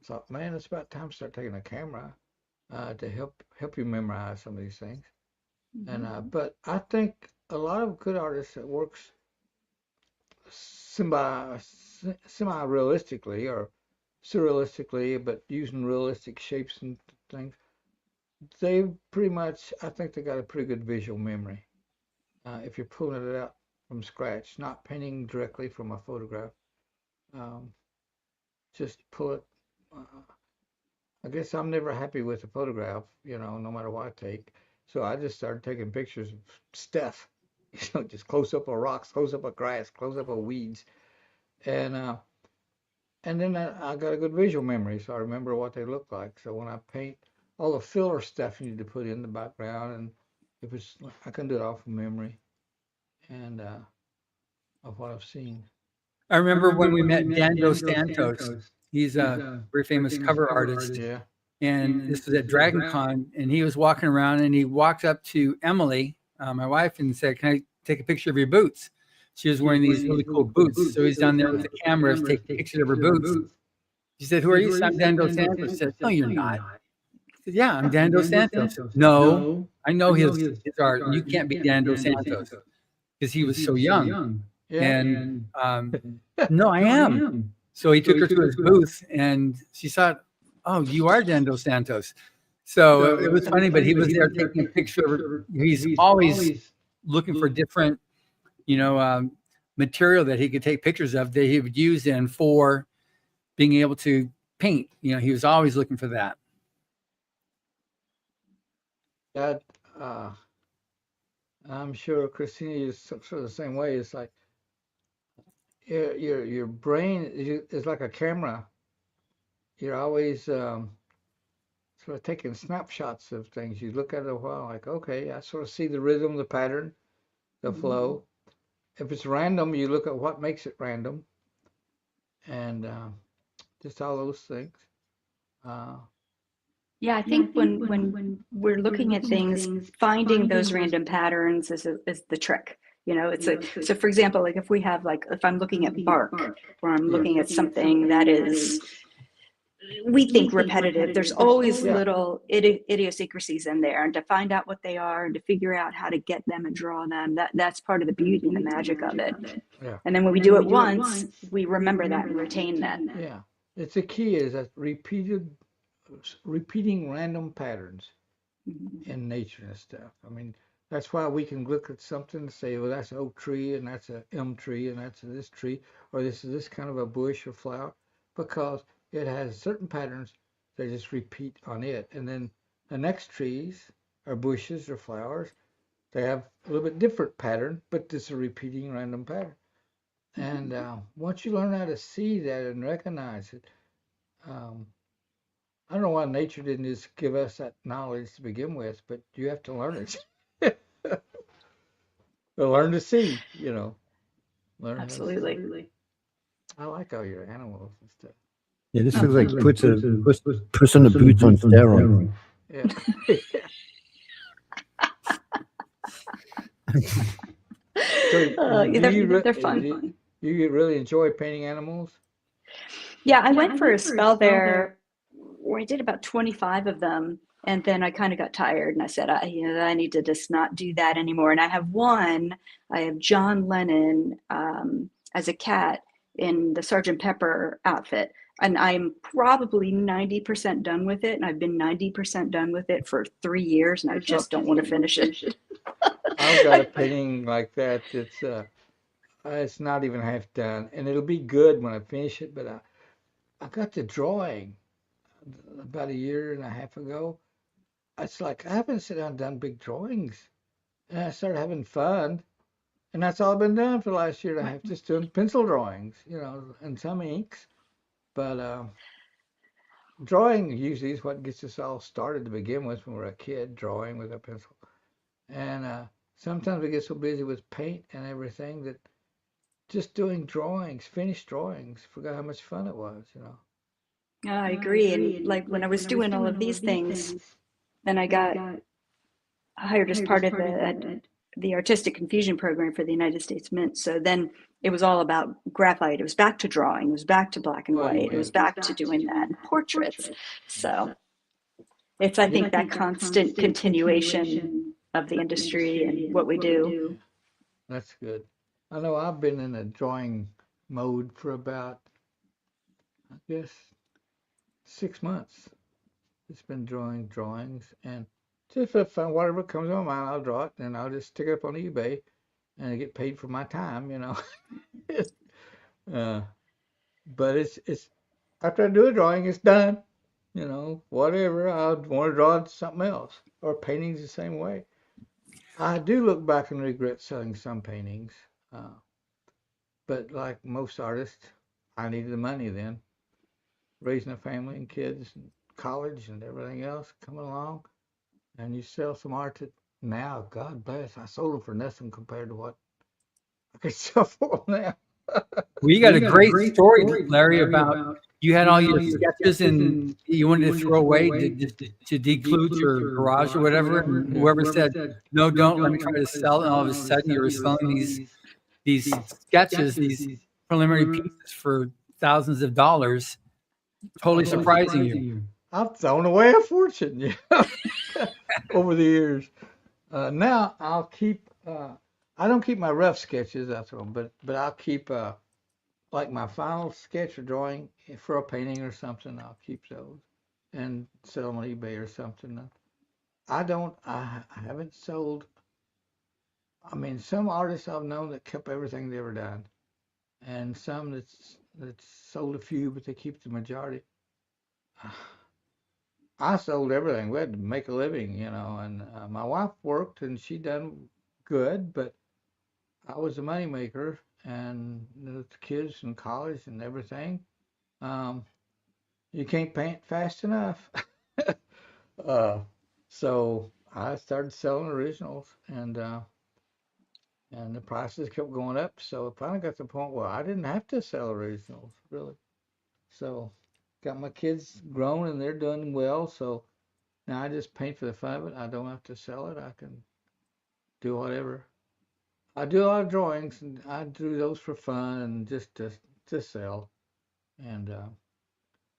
Thought, man, it's about time to start taking a camera to help you memorize some of these things. And but I think a lot of good artists that works semi realistically or surrealistically, but using realistic shapes and things, they pretty much, I think they got a pretty good visual memory. If you're pulling it out from scratch, not painting directly from a photograph, um, just pull it. I guess I'm never happy with a photograph, you know, no matter what I take. So I just started taking pictures of stuff, you know, just close up of rocks, close up of grass, close up of weeds, and uh, and then I got a good visual memory, so I remember what they look like. So when I paint, all the filler stuff you need to put in the background, and if it's, I can do it all from memory. and of what I've seen. I remember when we met Dan Dos Santos. He's a very famous cover artist. Yeah. And this was at Dragon Con, and he was walking around, and he walked up to Emily, my wife, and said, "Can I take a picture of your boots?" She was wearing these really cool boots. So he's down there with the cameras taking pictures of her boots. She said, "Who are you?" I'm Dan Dos Santos. She said, "No, you're not." I said, "Yeah, I'm Dan Dos Santos." "No, I know his art. You can't be Dan Dos Santos," because he was so young. Yeah. And no, I am. So he took her to his booth, and she thought, "Oh, you are Dan Dos Santos." So it was funny, but he was there taking a picture of her. He's always looking for different, material that he could take pictures of that he would use in for being able to paint. He was always looking for that. That I'm sure Christina is sort of the same way. It's like your brain is like a camera. You're always sort of taking snapshots of things. You look at it a while, like, okay, I sort of see the rhythm, the pattern, the flow. If it's random, you look at what makes it random, and just all those things. Yeah, I think when we're looking at things, finding those random patterns is the trick. It's so for example, like if I'm looking at bark, or I'm looking at something that is, we think repetitive, there's always little idiosyncrasies in there, and to find out what they are and to figure out how to get them and draw them, that's part of the beauty and the magic of it. Yeah. And then when we do it once, we remember that and retain that. Yeah. It's the key is that repeating random patterns in nature and stuff. I mean, that's why we can look at something and say, well, that's an oak tree, and that's an elm tree, and that's this tree, or this is this kind of a bush or flower, because it has certain patterns that just repeat on it. And then the next trees or bushes or flowers, they have a little bit different pattern, but it's a repeating random pattern. And once you learn how to see that and recognize it, I don't know why nature didn't just give us that knowledge to begin with, but you have to learn it. Learn to see, Learn Absolutely. How to see. I like all your animals and stuff. Yeah, this looks like puts on the boots on steroids. Yeah. So, they're fun. You really enjoy painting animals? Yeah, I went for a spell there where I did about 25 of them, and then I kind of got tired, and I said, I need to just not do that anymore. And I have John Lennon as a cat in the Sgt. Pepper outfit, and I'm probably 90% done with it, and I've been 90% done with it for 3 years, and I just don't want to finish it. I've got a painting like that. It's not even half done, and it'll be good when I finish it. But I got the drawing about a year and a half ago. It's like I haven't sat down and done big drawings, and I started having fun, and that's all I've been doing for the last year and a half, just doing pencil drawings, and some inks. But drawing usually is what gets us all started to begin with when we're a kid, drawing with a pencil. And sometimes we get so busy with paint and everything that just doing drawings, finished drawings, forgot how much fun it was, I agree. And like when I was doing all of these things, then I got hired as part of the Artistic Confusion program for the United States Mint. So then it was all about graphite. It was back to drawing. It was back to black and white. It was back to doing that and portraits. So it's, I think, that constant continuation of the industry and what we do. That's good. I know I've been in a drawing mode for about, I guess, 6 months. It's been drawing drawings, and just for fun, whatever comes on my mind, I'll draw it, and I'll just stick it up on eBay, and I get paid for my time, But it's after I do a drawing, it's done, whatever. I want to draw something else, or paintings the same way. I do look back and regret selling some paintings, but like most artists, I needed the money then. Raising a family and kids and college and everything else coming along, and you sell some art that now, God bless, I sold them for nothing compared to what I could sell now. Well, you got a great story, Larry, about you had all your sketches and you wanted to throw away to declude your garage or whatever. And whoever said, no, don't let me try to sell it. And all of a sudden you were selling these sketches, these preliminary pieces for thousands of dollars. Totally surprising you. I've thrown away a fortune, yeah, over the years. Now I'll keep. I don't keep my rough sketches. I throw them, but I'll keep like my final sketch or drawing for a painting or something. I'll keep those and sell them on eBay or something. I don't. I haven't sold. I mean, some artists I've known that kept everything they ever done, and some that's sold a few, but they keep the majority. I sold everything. We had to make a living, you know, and my wife worked and she done good, but I was a money maker and the kids in college and everything. You can't paint fast enough. So I started selling originals and the prices kept going up. So it finally got to the point where I didn't have to sell originals, really. So got my kids grown and they're doing well. So now I just paint for the fun of it. I don't have to sell it. I can do whatever. I do a lot of drawings, and I do those for fun and just to sell. And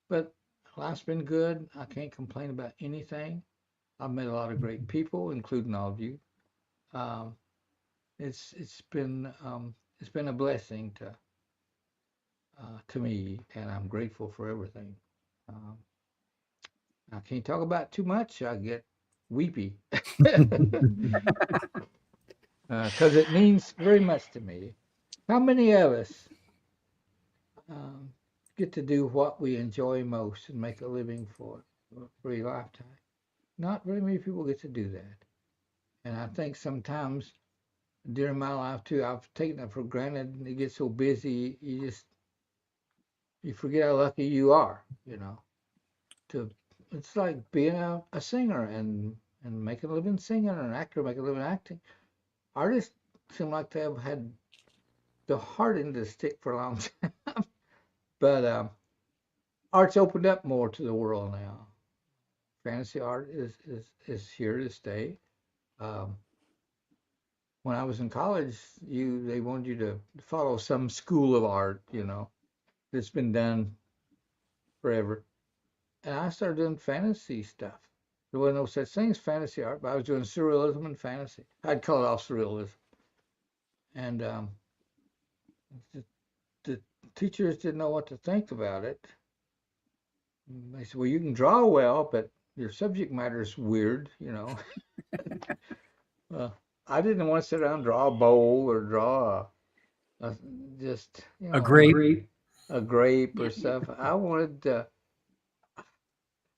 but life's been good. I can't complain about anything. I've met a lot of great people, including all of you. Um, it's been a blessing to me, and I'm grateful for everything. Um, I can't talk about too much. I get weepy because it means very much to me. How many of us um, get to do what we enjoy most and make a living for a lifetime? Not very many people get to do that. And I think sometimes during my life too, I've taken it for granted. And you get so busy, you forget how lucky you are. You know, to it's like being a singer and making a living singing, or an actor making a living acting. Artists seem like they have had the hard end of the stick for a long time, but art's opened up more to the world now. Fantasy art is here to stay. Um, when I was in college, they wanted you to follow some school of art, you know, that's been done forever. And I started doing fantasy stuff. There wasn't no such thing as fantasy art, but I was doing surrealism and fantasy. I'd call it all surrealism. And the teachers didn't know what to think about it. They said, well, you can draw well, but your subject matter is weird, you know. I didn't want to sit down and draw a bowl or draw just, you know, a grape or stuff. I wanted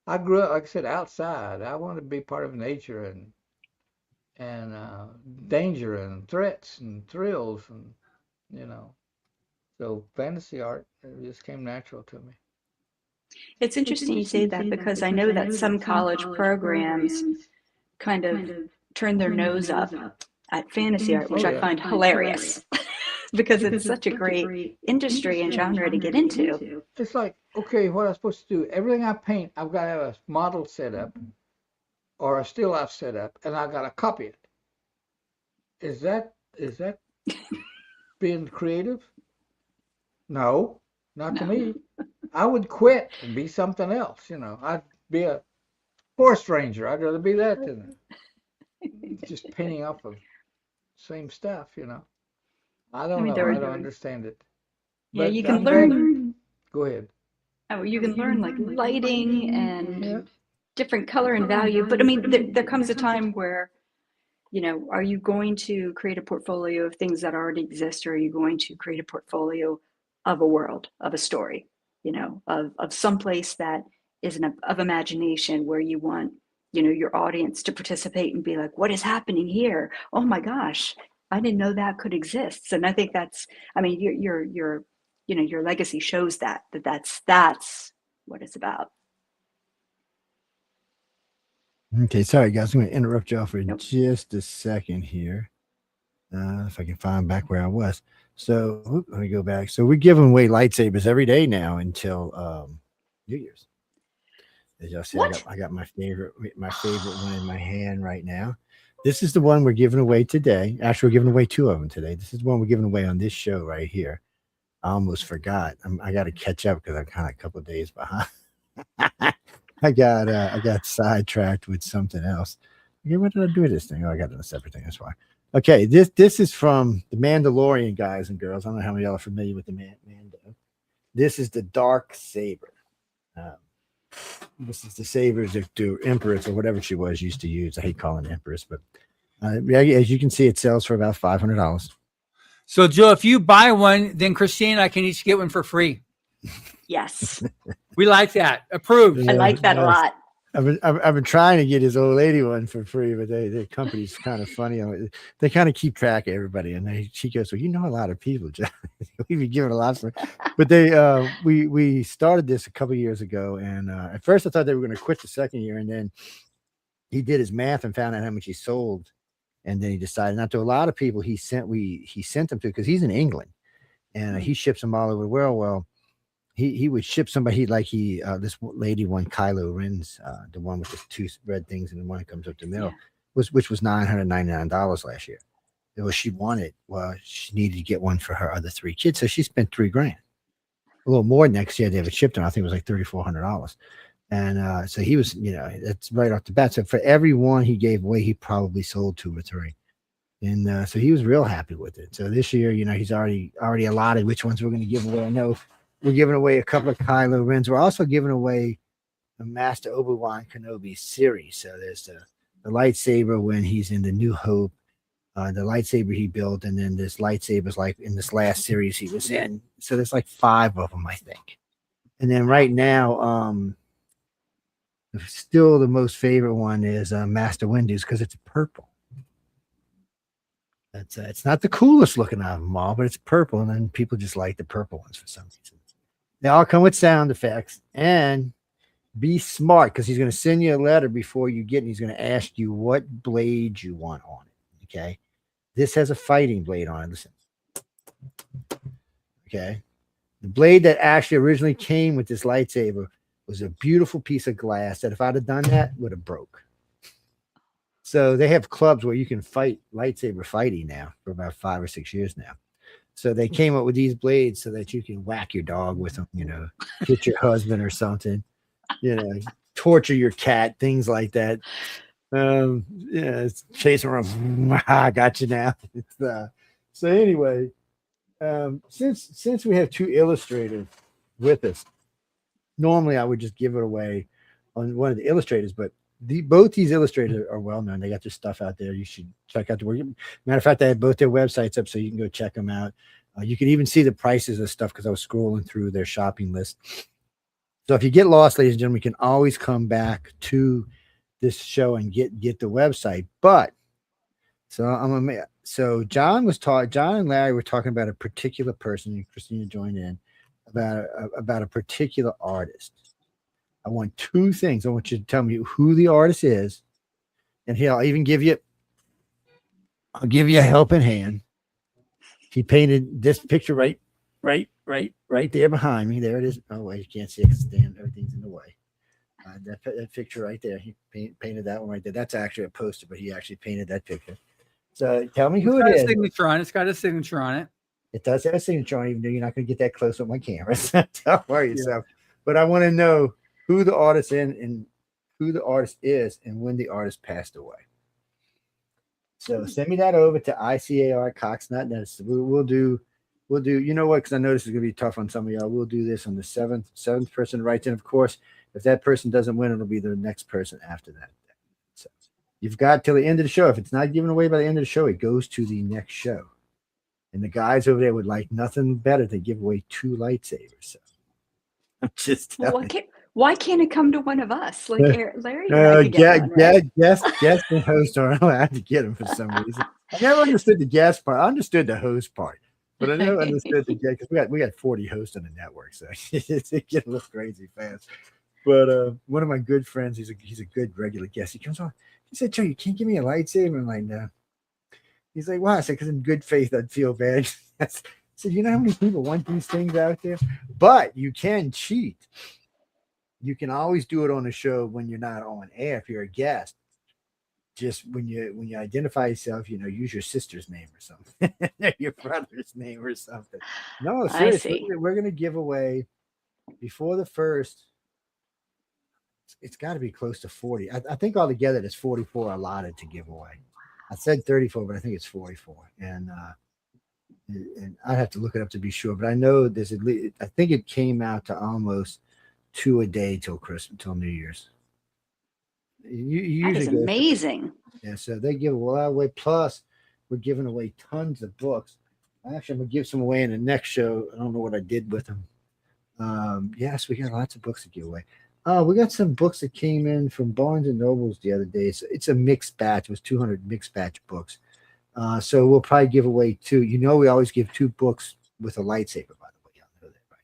I grew up, like I said, outside. I wanted to be part of nature and danger and threats and thrills and, you know. So fantasy art just came natural to me. It's interesting you say that because I know that some college programs kind of turn their nose up at fantasy art, which I find hilarious because it's such a great industry and genre to get into. It's like, okay, what I'm supposed to do? Everything I paint, I've got to have a model set up or a still life set up, and I've got to copy it. Is that being creative? No, not to me. I would quit and be something else, you know. I'd be a forest ranger. I'd rather be that than just painting off of same stuff, you know. I don't know. I don't understand it. Yeah, But you can I'm learn. Go ahead. Oh, you can learn like lighting and different color and value. But I mean, there comes a time where, you know, are you going to create a portfolio of things that already exist, or are you going to create a portfolio of a world, of a story, you know, of someplace that is of imagination, where you want, you know, your audience to participate and be like, what is happening here? Oh my gosh, I didn't know that could exist. And I think that's, I mean, your you know, your legacy shows that's what it's about. Okay, sorry guys, I'm going to interrupt y'all for Nope. just a second here. If I can find back where I was. So let me go back. So we're giving away lightsabers every day now until New Year's. As y'all see, What? I got my favorite one in my hand right now. This is the one we're giving away today. Actually, we're giving away 2 of them today. This is the one we're giving away on this show right here. I almost forgot. I got to catch up because I'm kind of a couple of days behind. I got sidetracked with something else. Okay, what did I do with this thing? Oh, I got it in a separate thing. That's why. Okay, this is from the Mandalorian, guys and girls. I don't know how many of y'all are familiar with the Mando. This is the dark saber. This is the sabers that the Empress or whatever she was used to use. I hate calling it Empress, but as you can see, it sells for about $500. So, Joe, if you buy one, then Christine and I can each get one for free. Yes. We like that. Approved. Yeah. I like that a lot. I've been trying to get his old lady one for free, but their company's kind of funny. They kind of keep track of everybody, and she goes, "Well, you know a lot of people, John. We've been giving a lot for." But we started this a couple of years ago, and at first I thought they were going to quit the second year, and then he did his math and found out how much he sold, and then he decided not to. A lot of people he sent them to because he's in England, and he ships them all over the world. Well. He would ship somebody this lady won Kylo Ren's the one with the 2 red things and the one that comes up the middle which was $999 last year. It was she wanted. Well, she needed to get one for her other 3 kids, so she spent $3,000. A little more next year. They have it shipped on. I think it was like $3,400. And so he was, that's right off the bat. So for every one he gave away, he probably sold 2 or 3. And so he was real happy with it. So this year, he's already allotted which ones we're going to give away. I know. We're giving away a couple of Kylo Rens. We're also giving away a Master Obi-Wan Kenobi series. So there's the lightsaber when he's in the New Hope, the lightsaber he built, and then this lightsabers like in this last series he was in. So there's like 5 of them, I think. And then right now, still the most favorite one is Master Windu's because it's purple. It's not the coolest looking out of them all, but it's purple, and then people just like the purple ones for some reason. They all come with sound effects, and be smart because he's going to send you a letter before you get it. He's going to ask you what blade you want on it. Okay. This has a fighting blade on it. Listen. Okay. The blade that actually originally came with this lightsaber was a beautiful piece of glass that if I'd have done that would have broke. So they have clubs where you can fight lightsaber fighting now for about 5 or 6 years now. So they came up with these blades so that you can whack your dog with them, hit your husband or something, torture your cat, things like that. Chase around. I got you now. So anyway, since we have 2 illustrators with us, normally I would just give it away on one of the illustrators, but both these illustrators are well known. They got their stuff out there. You should check out the work. Matter of fact, I have both their websites up so you can go check them out. You can even see the prices of stuff because I was scrolling through their shopping list. So if you get lost, ladies and gentlemen, you can always come back to this show and get the website. But so John and Larry were talking about a particular person, and Christina joined in about a particular artist. I want 2 things. I want you to tell me who the artist is, and I'll give you a helping hand. He painted this picture right there behind me. There it is. Oh wait, you can't see it because everything's in the way. That picture right there. He painted that one right there. That's actually a poster, but he actually painted that picture. So tell me who it is. It's got a signature on it. It does have a signature on it, even though you're not going to get that close with my camera. So don't worry yourself. But I want to know who the artist and who the artist is and when the artist passed away. So send me that over to ICAR.Cox.net. We'll do, you know what? Because I know this is going to be tough on some of y'all. We'll do this on the seventh person writes in. Of course, if that person doesn't win, it'll be the next person after that. So you've got till the end of the show. If it's not given away by the end of the show, it goes to the next show. And the guys over there would like nothing better than give away 2 lightsabers. So I'm just telling you. Why can't it come to one of us? Like Larry? Guest and host aren't allowed to get them for some reason. I never understood the guest part. I understood the host part, but I never understood the guest because we got 40 hosts on the network, so it gets a little crazy fast. But one of my good friends, he's a good regular guest. He comes on. He said, "Joe, you can't give me a lightsaber." I'm like, "No." He's like, "Wow." I said, "Because in good faith, I'd feel bad." I said, "You know how many people want these things out there? But you can cheat. You can always do it on a show when you're not on air. If you're a guest, just when you identify yourself, use your sister's name or something, your brother's name or something." No, I seriously, see. we're going to give away before the first. It's got to be close to 40. I think altogether there's 44 allotted to give away. I said 34, but I think it's 44. And I'd have to look it up to be sure. But I know there's at least, I think it came out to almost 2 a day till Christmas, till New Year's. You That is usually go. amazing. Yeah, so they give a lot away. Plus, we're giving away tons of books. Actually, I'm gonna give some away in the next show. I don't know what I did with them. Yes, we got lots of books to give away. We got some books that came in from Barnes and Nobles the other day. So it's a mixed batch. It was 200 mixed batch books. So we'll probably give away 2. We always give 2 books with a lightsaber, by the way. Y'all know that, right?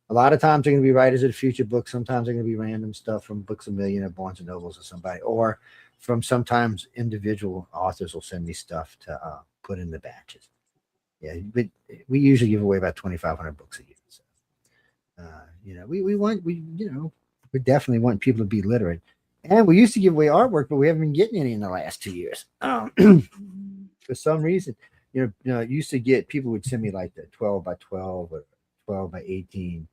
A lot of times they're going to be Writers of the Future books. Sometimes they're going to be random stuff from Books A Million at Barnes and Nobles or somebody, or from sometimes individual authors will send me stuff to put in the batches. Yeah, but we usually give away about 2,500 books a year. So, we definitely want people to be literate. And we used to give away artwork, but we haven't been getting any in the last 2 years. For some reason, it used to get, people would send me like the 12 by 12 or 12 by 18.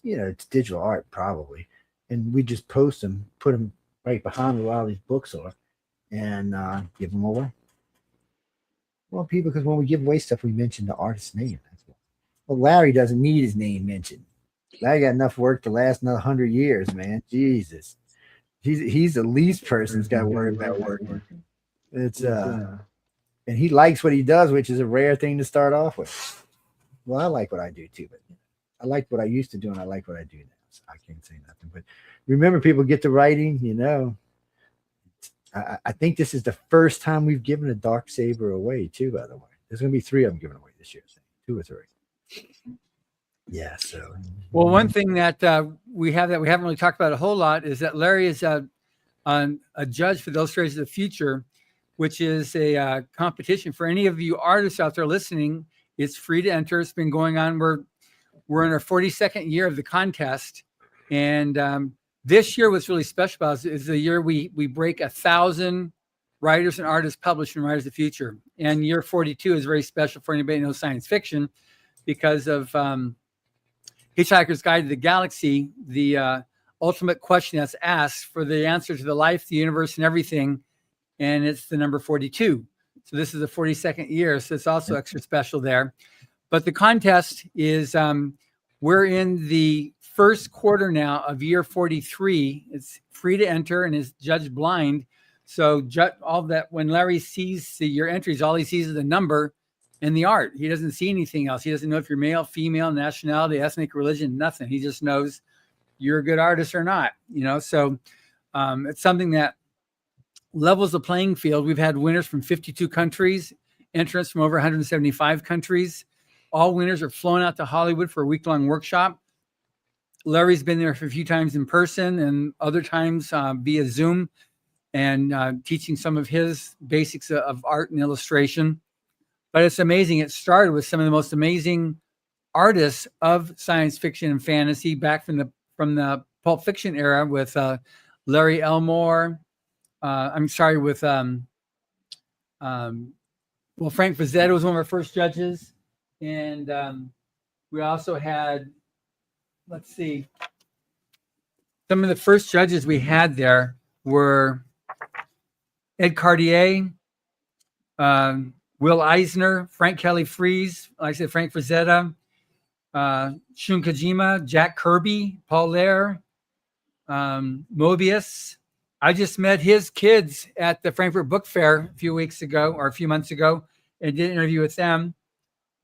It's digital art probably. And we just post them, put them right behind where all these books are, and give them away. Well, people, because when we give away stuff, we mention the artist's name. That's why. Well, Larry doesn't need his name mentioned. Larry got enough work to last another 100 years, man. Jesus. He's the least person who's got to worry about work. It's and he likes what he does, which is a rare thing to start off with. Well, I like what I do too, but I like what I used to do, and I like what I do now. So I can't say nothing. But remember, people, get to writing. I think this is the first time we've given a dark saber away too. By the way, there's going to be 3 of them given away this year. 2 or 3. Yeah. So. Well, one thing that we haven't really talked about a whole lot is that Larry is a judge for the Illustrators of the Future, which is a competition for any of you artists out there listening. It's free to enter. It's been going on. We're in our 42nd year of the contest, and this year what's really special about it is the year we break 1,000 writers and artists published in Writers of the Future. And year 42 is very special for anybody who knows science fiction because of Hitchhiker's Guide to the Galaxy, the ultimate question that's asked for the answer to the life, the universe, and everything. And it's the number 42. So this is the 42nd year. So it's also extra special there. But the contest is, we're in the first quarter now of year 43. It's free to enter and is judged blind. So all that, when Larry sees your entries, all he sees is the number and the art. He doesn't see anything else. He doesn't know if you're male, female, nationality, ethnic, religion, nothing. He just knows you're a good artist or not, So it's something that levels the playing field. We've had winners from 52 countries, entrants from over 175 countries. All winners are flown out to Hollywood for a week-long workshop. Larry's been there for a few times in person and other times via Zoom and teaching some of his basics of art and illustration. But it's amazing. It started with some of the most amazing artists of science fiction and fantasy back from the Pulp Fiction era with Larry Elmore. With Frank Frazetta was one of our first judges. And we also had, some of the first judges we had there were Ed Cartier, Will Eisner, Frank Kelly Freeze, like I said, Frank Frazetta, Shun Kojima, Jack Kirby, Paul Lair, Mobius. I just met his kids at the Frankfurt Book Fair a few months ago, and did an interview with them.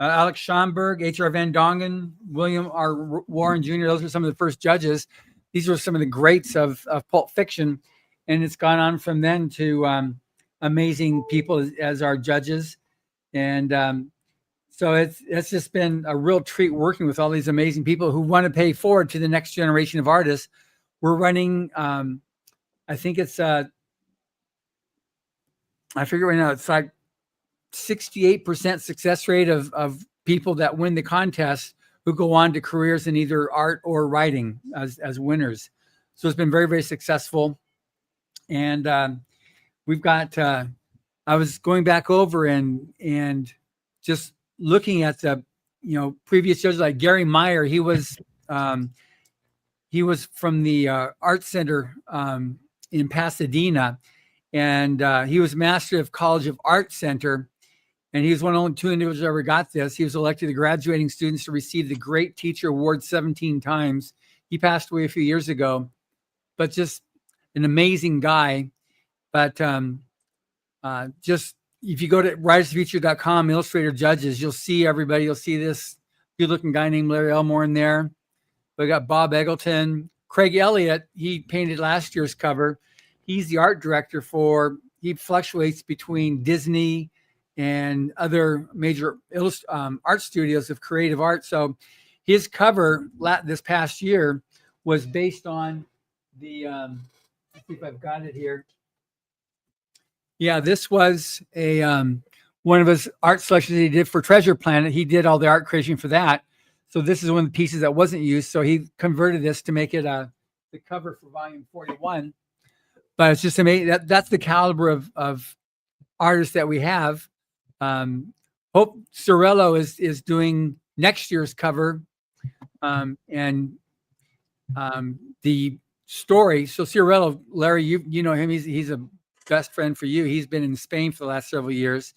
Alex Schomburg, H.R. Van Dongen, William R. Warren Jr. Those were some of the first judges. These were some of the greats of Pulp Fiction, and it's gone on from then to amazing people as our judges. And so it's just been a real treat working with all these amazing people who want to pay forward to the next generation of artists. We're running, I think it's, I figure right now it's like 68% success rate of people that win the contest who go on to careers in either art or writing as winners. So it's been very, very successful. And we've got, I was going back over and just looking at the, previous judges like Gary Meyer. He was from the Art Center in Pasadena, and he was master of College of Art Center. And he was one of the only 2 individuals who ever got this. He was elected to graduating students to receive the Great Teacher Award 17 times. He passed away a few years ago, but just an amazing guy. But just if you go to writersfuture.com, Illustrator Judges, you'll see everybody. You'll see this good-looking guy named Larry Elmore in there. We got Bob Eggleton. Craig Elliott, he painted last year's cover. He's the art director he fluctuates between Disney and other major art studios of creative art. So his cover this past year was based on the, let's see if I've got it here. Yeah, this was a one of his art selections he did for Treasure Planet. He did all the art creation for that. So this is one of the pieces that wasn't used. So he converted this to make it the cover for volume 41. But it's just amazing. That's the caliber of artists that we have. Hope Sorello is doing next year's cover, and the story. So Sorello, Larry, you know him. He's a best friend for you. He's been in Spain for the last several years,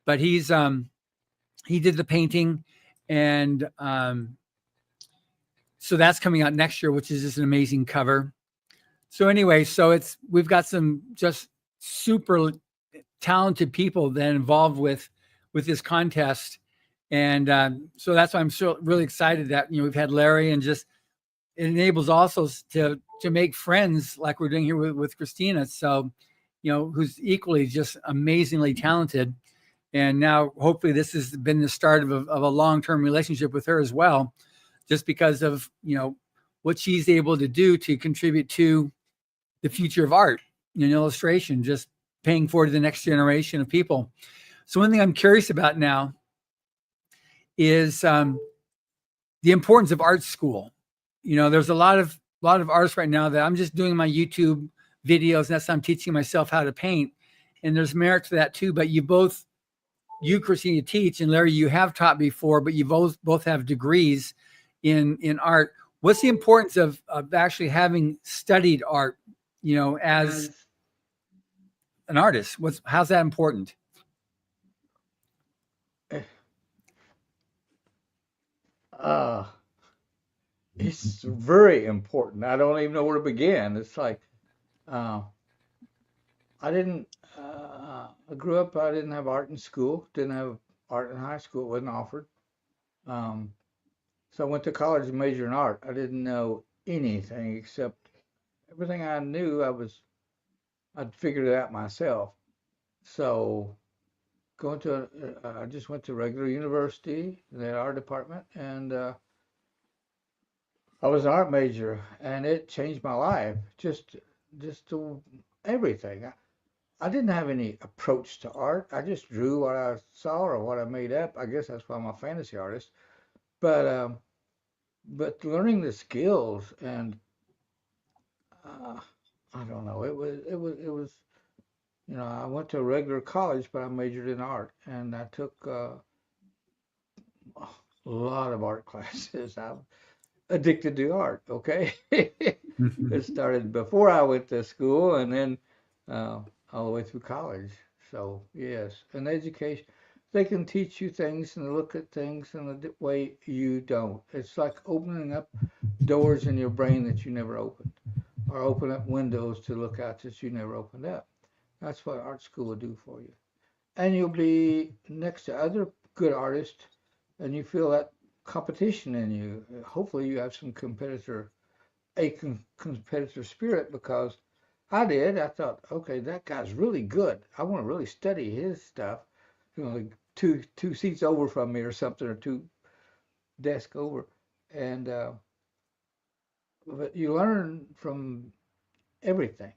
but he did the painting, and so that's coming out next year, which is just an amazing cover. So anyway, we've got some just super talented people that are involved with this contest, and so that's why I'm so really excited that we've had Larry, and just it enables also to make friends like we're doing here with Christina. So who's equally just amazingly talented, and now hopefully this has been the start of a long-term relationship with her as well, just because of what she's able to do to contribute to the future of art in illustration, just paying forward to the next generation of people. So one thing I'm curious about now is the importance of art school. There's a lot of artists right now that I'm just doing my YouTube videos, and that's how I'm teaching myself how to paint. And there's merit to that too. But you, Christina, teach, and Larry, you have taught before, but you both have degrees in art. What's the importance of actually having studied art, as an artist? How's that important? It's very important. I don't even know where to begin. It's like, I grew up, I didn't have art in school, didn't have art in high school, it wasn't offered. So I went to college and majored in art. I didn't know anything except everything I knew, I'd figured it out myself. So I just went to regular university, the art department, and I was an art major, and it changed my life, just to everything. I didn't have any approach to art. I just drew what I saw or what I made up. I guess that's why I'm a fantasy artist. But learning the skills, and I don't know. It was. I went to a regular college, but I majored in art, and I took a lot of art classes. I'm addicted to art. Okay, it started before I went to school, and then all the way through college. So yes, and education, they can teach you things and look at things in a way you don't. It's like opening up doors in your brain that you never opened, or open up windows to look out that you never opened up. That's what art school will do for you. And you'll be next to other good artists, and you feel that competition in you. Hopefully you have some competitor spirit, because I did. I thought, okay, that guy's really good. I want to really study his stuff. Like two seats over from me or something, or two desks over. And but you learn from everything.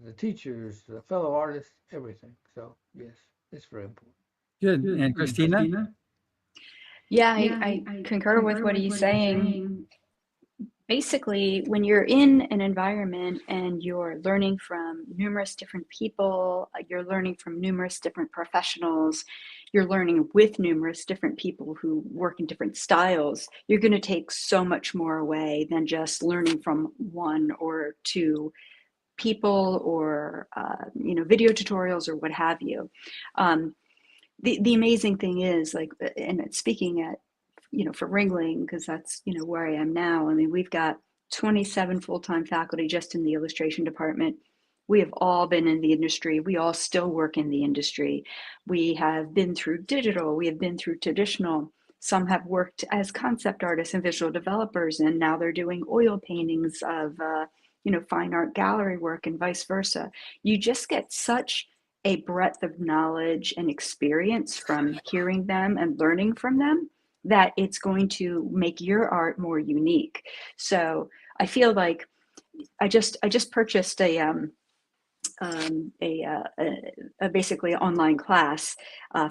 The teachers, the fellow artists, everything. So yes. It's very important. Good. And Christina? Yeah, I concur with what he's saying. Basically, when you're in an environment and you're learning from numerous different people, you're learning from numerous different professionals, you're learning with numerous different people who work in different styles, you're going to take so much more away than just learning from one or two people or video tutorials or what have you. The amazing thing is, like, and speaking at for Ringling, because that's where I am now. I mean, we've got 27 full-time faculty just in the illustration department. We have all been in the industry. We all still work in the industry. We have been through digital. We have been through traditional. Some have worked as concept artists and visual developers, and now they're doing oil paintings of fine art gallery work and vice versa. You just get such a breadth of knowledge and experience from hearing them and learning from them that it's going to make your art more unique. So I feel like I just purchased a basically online class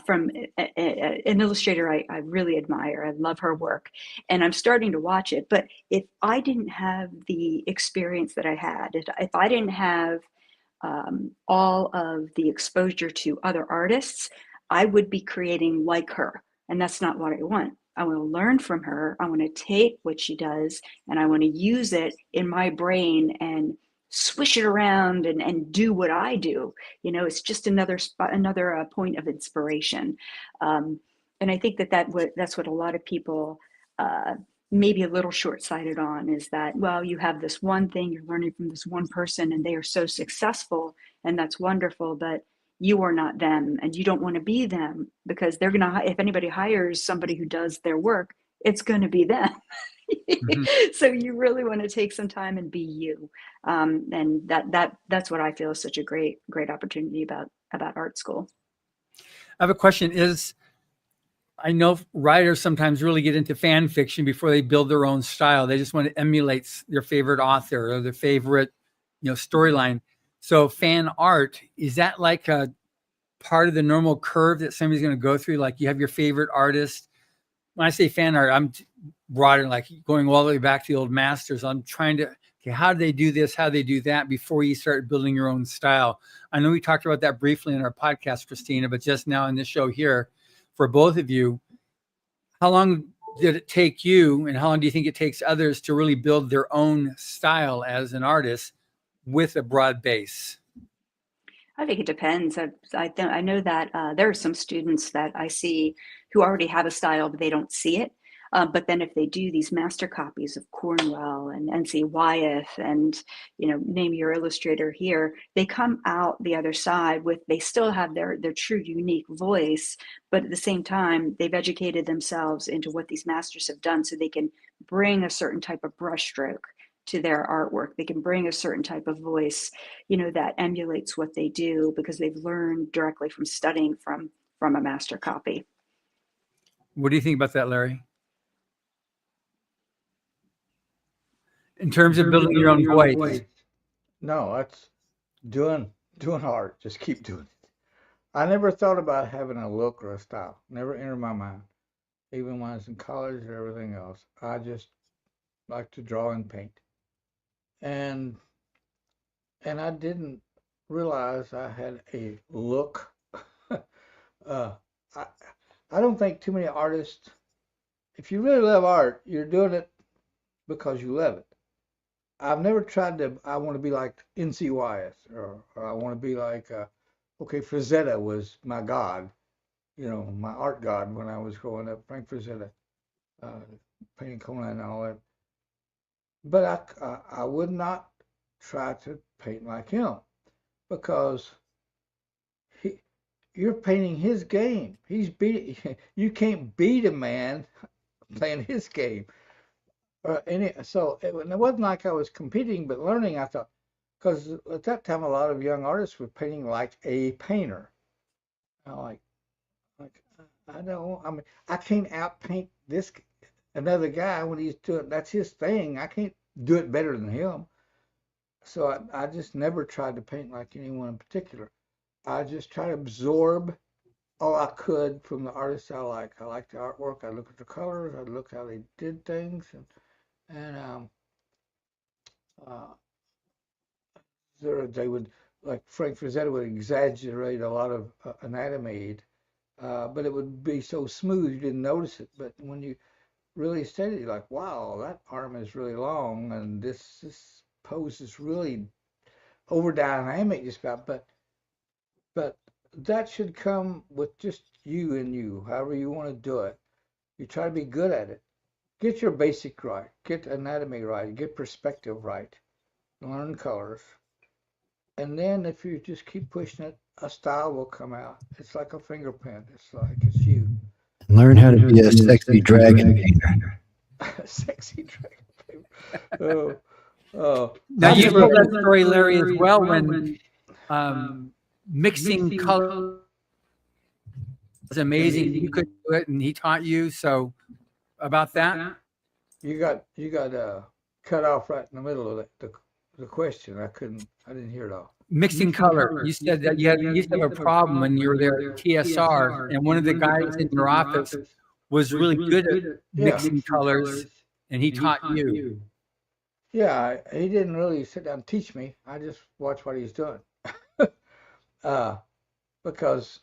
from an illustrator I really admire. I love her work, and I'm starting to watch it. But if I didn't have the experience that I had, if I didn't have all of the exposure to other artists, I would be creating like her. And that's not what I want. I want to learn from her. I want to take what she does and I want to use it in my brain and swish it around and do what I do. It's just another point of inspiration. And I think that's what a lot of people maybe a little short-sighted on, is that, well, you have this one thing, you're learning from this one person and they are so successful and that's wonderful, but you are not them and you don't want to be them, because they're going to, if anybody hires somebody who does their work, it's going to be them. Mhm. So you really want to take some time and be you. And that's what I feel is such a great opportunity about art school. I have a question. I know writers sometimes really get into fan fiction before they build their own style. They just want to emulate their favorite author or their favorite, storyline. So fan art, is that like a part of the normal curve that somebody's going to go through? Like, you have your favorite artist. When I say fan art, I'm broader, like going all the way back to the old masters. I'm trying to, okay, how do they do this? How do they do that before you start building your own style? I know we talked about that briefly in our podcast, Christina, but just now in this show here, for both of you, how long did it take you, and how long do you think it takes others to really build their own style as an artist with a broad base? I think it depends. I know that there are some students that I see who already have a style, but they don't see it. But then if they do these master copies of Cornwell and N.C. Wyeth and, name your illustrator here, they come out the other side with, they still have their true unique voice, but at the same time, they've educated themselves into what these masters have done so they can bring a certain type of brushstroke to their artwork. They can bring a certain type of voice, that emulates what they do because they've learned directly from studying from a master copy. What do you think about that, Larry? In terms of building your own voice. No, that's doing art. Just keep doing it. I never thought about having a look or a style. Never entered my mind. Even when I was in college or everything else. I just like to draw and paint. And I didn't realize I had a look. I don't think too many artists, if you really love art, you're doing it because you love it. I've never tried to, I want to be like N.C. Wyeth, or I want to be like, Frazetta was my god, my art god when I was growing up, Frank Frazetta, painting Conan and all that. But I would not try to paint like him because you're painting his game. You can't beat a man playing his game. So it wasn't like I was competing, but learning. I thought, because at that time a lot of young artists were painting like a painter. I'm like I don't. I mean, I can't outpaint this another guy when he's doing. That's his thing. I can't do it better than him. So I just never tried to paint like anyone in particular. I just try to absorb all I could from the artists I like. I like the artwork. I look at the colors. I look how they did things, and uh, they would, like Frank Frazetta would exaggerate a lot of anatomy, but it would be so smooth you didn't notice it. But when you really studied it, you're like, wow, that arm is really long, and this pose is really over dynamic just about. But that should come with just you and you, however you want to do it. You try to be good at it. Get your basic right. Get anatomy right. Get perspective right. Learn colors. And then if you just keep pushing it, a style will come out. It's like a fingerprint. It's like it's you. Learn how to be a sexy dragon painter. Sexy dragon. Oh, oh. Now I've you never- told that story, Larry, as well, when mixing color was amazing. You could do it, and he taught you. So about that. You got cut off right in the middle of the question. I didn't hear it all. Mixing color. You said that you used to have a problem when you were there at TSR, and one of the guys in your office was really good at mixing colors, and he taught you. Yeah, he didn't really sit down and teach me. I just watched what he was doing. Because,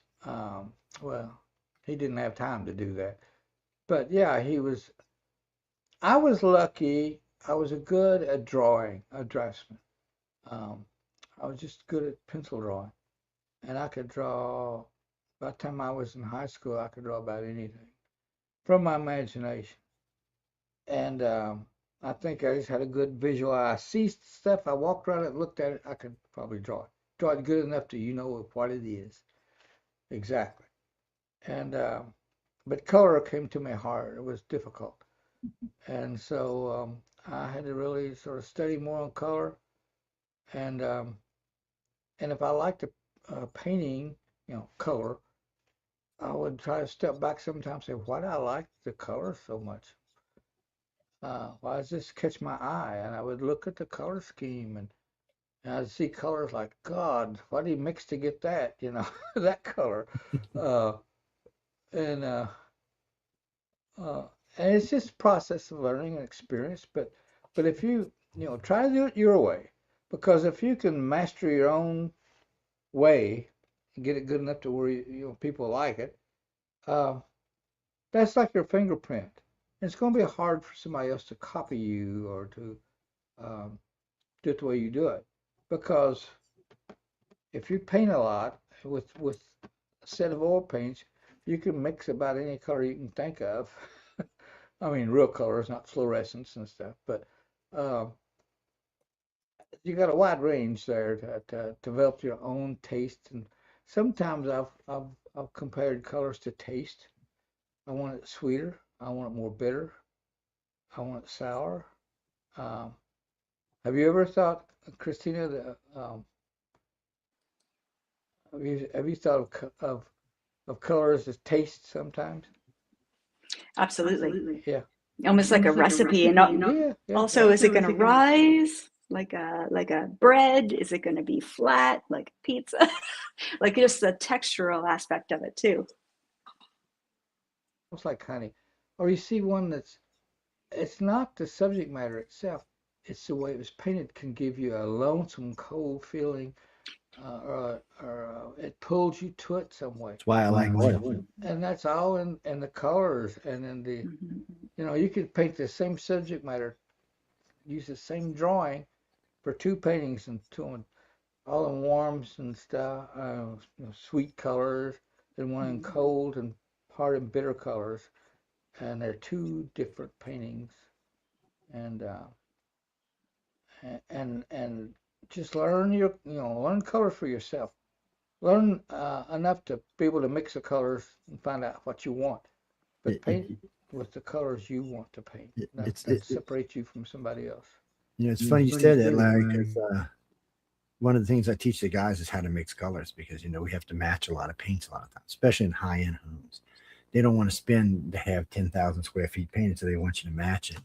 well, he didn't have time to do that. But yeah, I was lucky. I was good at drawing, a draftsman. I was just good at pencil drawing. And I could draw, by the time I was in high school, I could draw about anything from my imagination. And I think I just had a good visual eye. I see stuff, I walked around it, looked at it, I could probably draw it. Draw it good enough to you know what it is. Exactly. And but color came to me hard. It was difficult. And so I had to really sort of study more on color. And if I liked a painting, color, I would try to step back sometimes and say, why do I like the color so much? Why does this catch my eye? And I would look at the color scheme and I'd see colors like, God, why do you mix to get that? That color. And it's just a process of learning and experience. But if you try to do it your way, because if you can master your own way and get it good enough to where people like it, that's like your fingerprint. It's going to be hard for somebody else to copy you or to do it the way you do it, because if you paint a lot with a set of oil paints, you can mix about any color you can think of. I mean, real colors, not fluorescents and stuff, but you got a wide range there to develop your own taste. And sometimes I've compared colors to taste. I want it sweeter. I want it more bitter. I want it sour. Have you ever thought, Christina, that have you thought of colors as taste sometimes? Absolutely. Yeah. Almost like a recipe. And Yeah. also, is it going to rise like a bread? Is it going to be flat like pizza? Like just the textural aspect of it too. Almost like honey. Or you see one it's not the subject matter itself, it's the way it was painted can give you a lonesome, cold feeling, or it pulls you to it some way. That's why I like oil. And that's all in the colors and in the, you could paint the same subject matter, use the same drawing for two paintings and all in warms and stuff, sweet colors, and one in cold and hard and bitter colors. And they're two different paintings, and just learn learn colors for yourself. Learn enough to be able to mix the colors and find out what you want, but paint with the colors you want to paint. That separates you from somebody else. It's funny you said that, Larry, because one of the things I teach the guys is how to mix colors, because we have to match a lot of paints a lot of times, especially in high-end homes. They don't want to spend to have 10,000 square feet painted, so they want you to match it.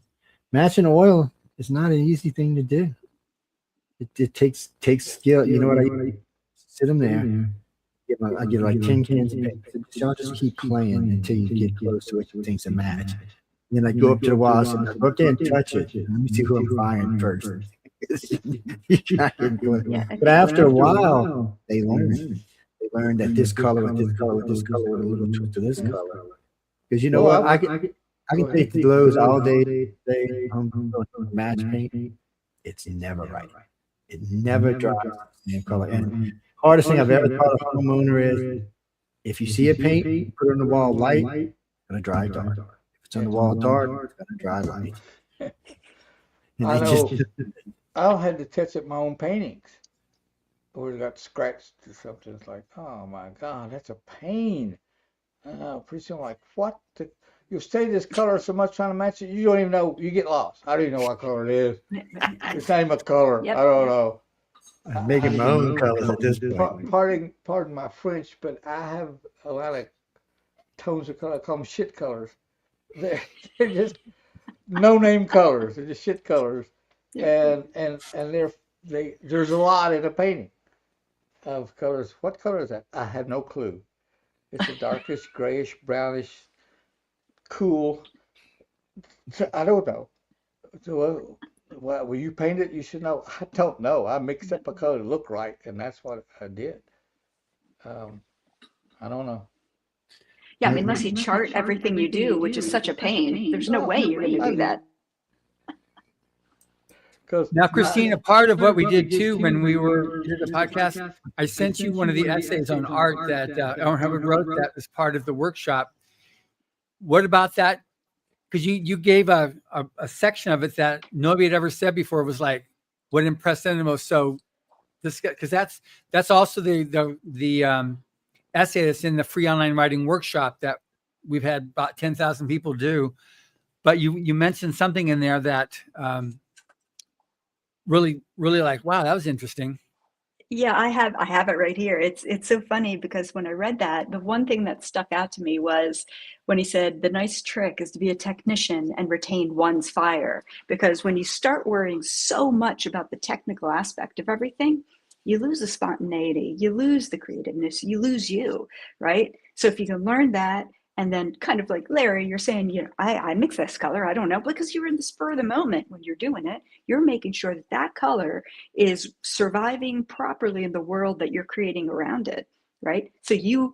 Matching oil is not an easy thing to do. It takes skill. You know what? I sit them there, I get like 10 cans of paint. So y'all just keep playing until you get close to what you think's a match. And then I go up to the wall and say, "Now go up there and touch it. Let me see who I'm firing first." You try to get close. Yeah. But after a while, they learn. They learn that this color with this color with this color with a little twist to this color. Because you know Well, what? I can take the glows all day. Match paint. It's never right. It never dries the same color. And hardest thing I've ever taught a homeowner is if you see a paint, put it on the wall light, it's gonna dry dark. If it's on the wall dark, it's gonna dry light. And I they know. just I had to touch up my own paintings, or it got scratched or something. It's like, oh my God, that's a pain. Pretty soon, I'm like, what? You stay this color so much trying to match it, you don't even know. You get lost. I don't even know what color it is. It's not even a color. Yep. I don't know. I'm making my own colors at this point. Pardon my French, but I have a lot of tones of color. I call them shit colors. They're just no-name colors. They're just shit colors, and there's a lot in a painting of colors. What color is that? I have no clue. It's a darkish, grayish, brownish, cool. So I don't know. So, well, will you paint it? You should know. I don't know. I mixed up a color to look right, and that's what I did. I don't know. Yeah, I mean, unless you chart everything you do, which is such a pain, there's no way you're going to do that. Now, Christina, part of what we did too when we did the podcast, I sent you one of the essays on art that Elmore Hubbard wrote that was part of the workshop. What about that? Because you gave a section of it that nobody had ever said before. Was like what impressed them the most. So this, because that's also the essay that's in the free online writing workshop that we've had about 10,000 people do. But you mentioned something in there that really like, wow, that was interesting. Yeah, I have it right here. It's so funny because when I read that, the one thing that stuck out to me was when he said the nice trick is to be a technician and retain one's fire. Because when you start worrying so much about the technical aspect of everything, you lose the spontaneity, you lose the creativeness, you lose you, right? So if you can learn that, and then kind of like Larry, you're saying, I mix this color, I don't know, because you're in the spur of the moment when you're doing it, you're making sure that that color is surviving properly in the world that you're creating around it, right? So you're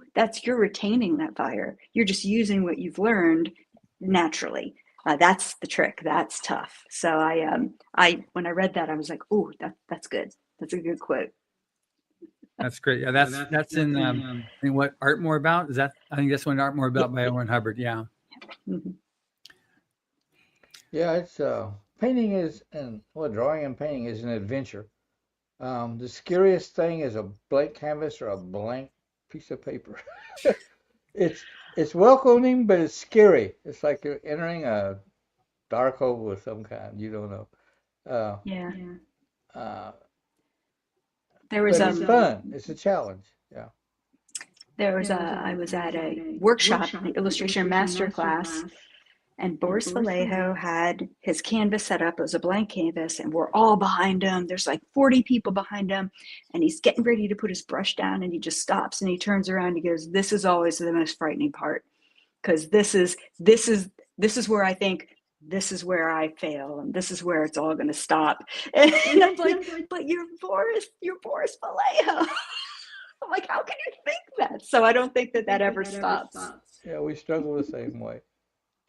retaining that fire. You're just using what you've learned naturally. That's the trick. That's tough. So I when I read that, I was like, oh, that's good. That's a good quote. That's great. Yeah, that's in I think what Art More About is that. I think that's one Art More About by Elmore Hubbard. Yeah. Mm-hmm. Yeah, it's painting drawing and painting is an adventure. The scariest thing is a blank canvas or a blank piece of paper. It's welcoming, but it's scary. It's like you're entering a dark hole of some kind. You don't know. Yeah. But it's fun. It's a challenge. Yeah. I was at a workshop, the illustration masterclass, and Boris Vallejo had his canvas set up. It was a blank canvas, and we're all behind him. There's like 40 people behind him, and he's getting ready to put his brush down, and he just stops and he turns around and he goes, "This is always the most frightening part, because this is where I think this is where I fail, and this is where it's all going to stop." And I'm like, "But you're Boris Vallejo." I'm like, how can you think that? So I don't think that ever stops. Yeah, we struggle the same way.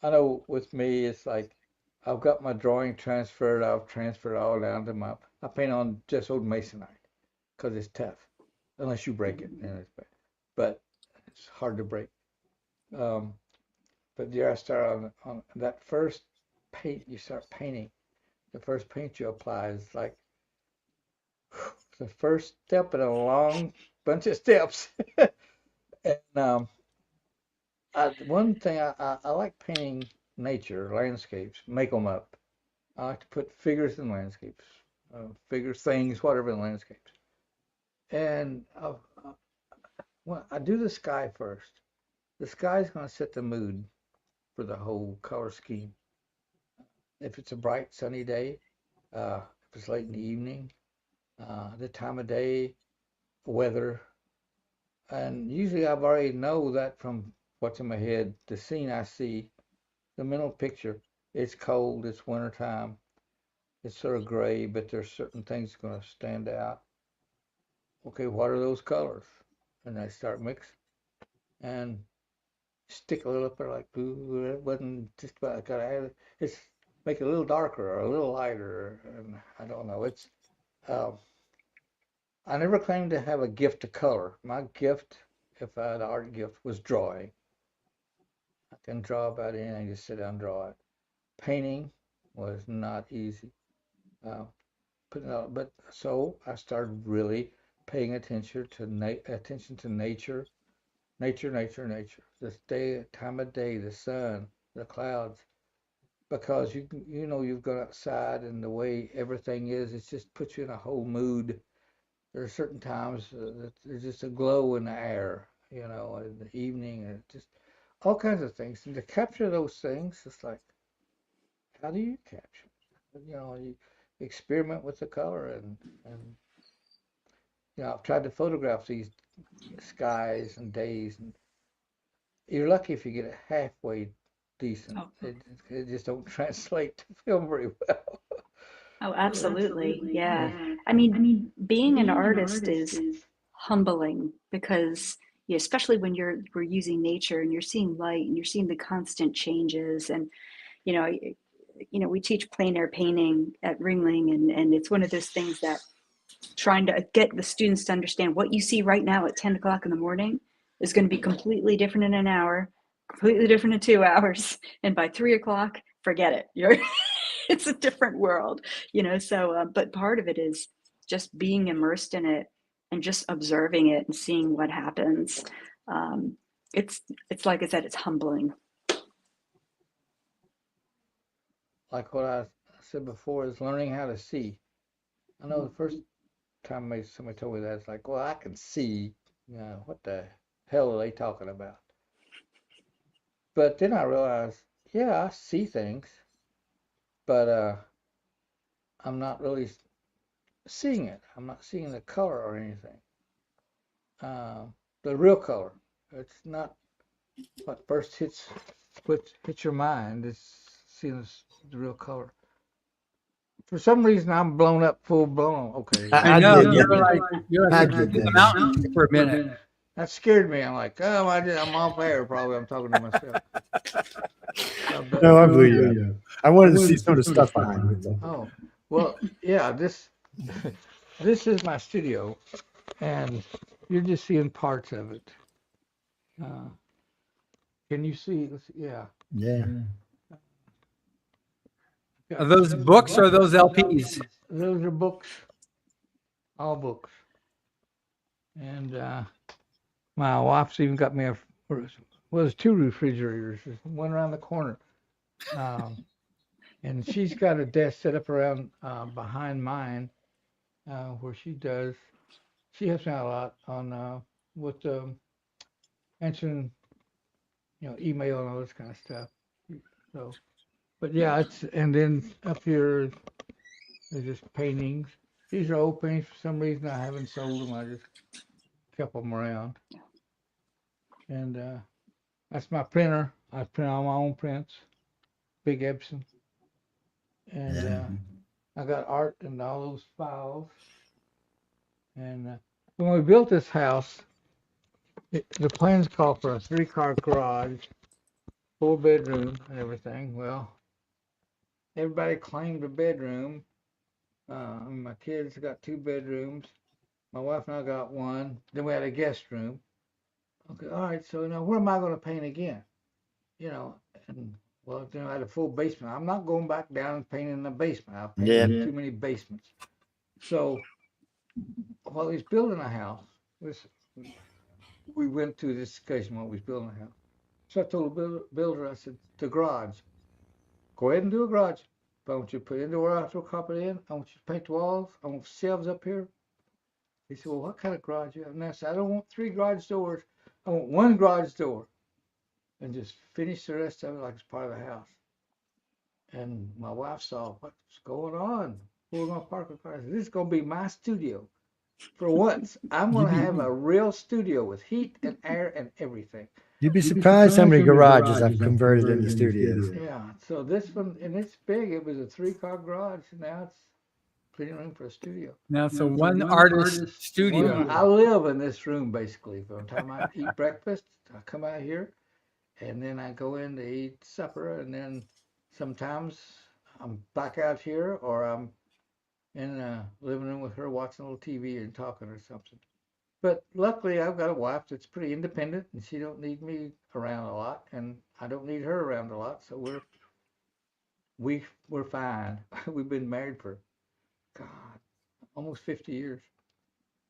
I know with me, it's like I've got my drawing transferred. I've transferred all down to I paint on just old masonite because it's tough, unless you break it. But it's hard to break. But yeah, I start on that first paint. You start painting. The first paint you apply is like the first step in a long bunch of steps. And one thing I like painting nature, landscapes, make them up. I like to put figures in landscapes, figures, things, whatever in landscapes. And well, I do the sky first. The sky is going to set the mood for the whole color scheme. If it's a bright sunny day, if it's late in the evening, the time of day, weather, And usually I've already know that from what's in my head, the scene I see, the mental picture. It's cold, it's wintertime, it's sort of gray, but there's certain things going to stand out. Okay, what are those colors? And I start mixing and stick a little up there like, ooh, it wasn't just about, I gotta add it. It's make it a little darker or a little lighter, and I don't know. It's um, I never claimed to have a gift to color. My gift, if I had an art gift, was drawing. I can draw about anything, just sit down and draw it. Painting was not easy. Uh, but so I started really paying attention to nature, nature. This day, time of day, the sun, the clouds, because you've gone outside and the way everything is, it just puts you in a whole mood. There are certain times that there's just a glow in the air, in the evening, and just all kinds of things. And to capture those things, it's like, how do you capture it? You experiment with the color, and I've tried to photograph these skies and days, and you're lucky if you get it halfway decent. Oh, It just don't translate to film very well. oh, absolutely. Yeah. Yeah. I mean, being an artist is humbling because especially when we're using nature and you're seeing light and you're seeing the constant changes and you know we teach plein air painting at Ringling, and it's one of those things that trying to get the students to understand what you see right now at 10 o'clock in the morning is going to be completely different in an hour, completely different in 2 hours, and by 3 o'clock, forget it. It's a different world, so but part of it is just being immersed in it and just observing it and seeing what happens. um, it's like I said, it's humbling. Like what I said before, is learning how to see. I know the first time somebody told me that, it's like, well, I can see. What the hell are they talking about? But then I realized, yeah, I see things, but I'm not really seeing it. I'm not seeing the color or anything. Uh, the real color. It's not what first hits your mind. It's seeing the real color. For some reason, I'm blown up, full blown. Okay, I I know. did You're that. like you're I like did in the that. mountains for a minute. that scared me. I'm like, oh, I'm off air. Probably, I'm talking to myself. No, I believe you. I wanted to see some of the stuff behind it. Oh, well, yeah. This is my studio, and you're just seeing parts of it. Uh, can you see? Yeah. Yeah. Are those books or those LPs? Those are books, all books. And my wife's even got me there's two refrigerators. There's one around the corner. And she's got a desk set up around behind mine where she helps me out a lot on with answering, email and all this kind of stuff. So, but yeah, and then up here there's just paintings. These are old paintings. For some reason, I haven't sold them. I just kept them around. And that's my printer. I print all my own prints, Big Epson. And I got art in all those files. And when we built this house, the plans called for a 3-car garage, 4-bedroom, and everything. Well, everybody claimed a bedroom. My kids got 2 bedrooms. My wife and I got one. Then we had a guest room. Okay, all right. So now, where am I going to paint again? And well, I had a full basement. I'm not going back down and painting in the basement. I've painted too many basements. So while he's building a house, we went through this discussion while we was building a house. So I told the builder, I said, the garage, go ahead and do a garage. But I want you to put indoor outdoor carpet in. I want you to paint the walls. I want shelves up here. He said, well, what kind of garage do you have? And I said, I don't want 3 garage doors. I want 1 garage door. And just finish the rest of it like it's part of the house. And my wife saw what's going on. We're going to park a car. I said, this is going to be my studio. For once, I'm going to have a real studio with heat and air and everything. You'd be surprised how many garages I've converted into studios. Yeah. So this one, and it's big. It was a 3-car garage. Now it's plenty of room for a studio. Now, so one artist studio. I live in this room basically. From the time I eat breakfast, I come out here, and then I go in to eat supper, and then sometimes I'm back out here, or I'm in the living room with her watching a little TV and talking or something. But luckily, I've got a wife that's pretty independent, and she don't need me around a lot, and I don't need her around a lot. So we're fine. We've been married for, God, almost 50 years.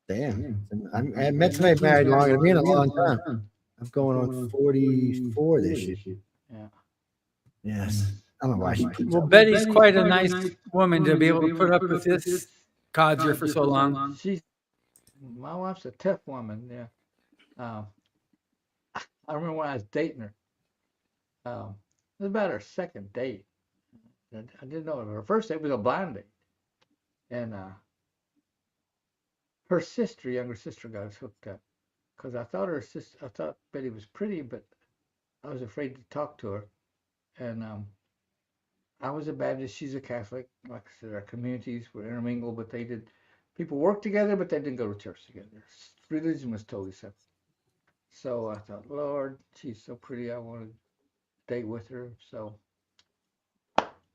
Damn. I met somebody married longer than me in a long time. I'm going on 44 this year. Yeah. Yes. I don't know why she keeps Well, up. Betty's quite a nice woman to be able to put up with this codger for so long. My wife's a tough woman. Yeah. I remember when I was dating her. It was about her second date. I didn't know her first date was a blind date, and her sister, younger sister, got us hooked up because I thought Betty was pretty, but I was afraid to talk to her, and I was a Baptist, she's a Catholic. Like I said, our communities were intermingled, but people worked together, but they didn't go to church together. Religion was totally separate. So I thought, Lord, she's so pretty, I want to date with her. So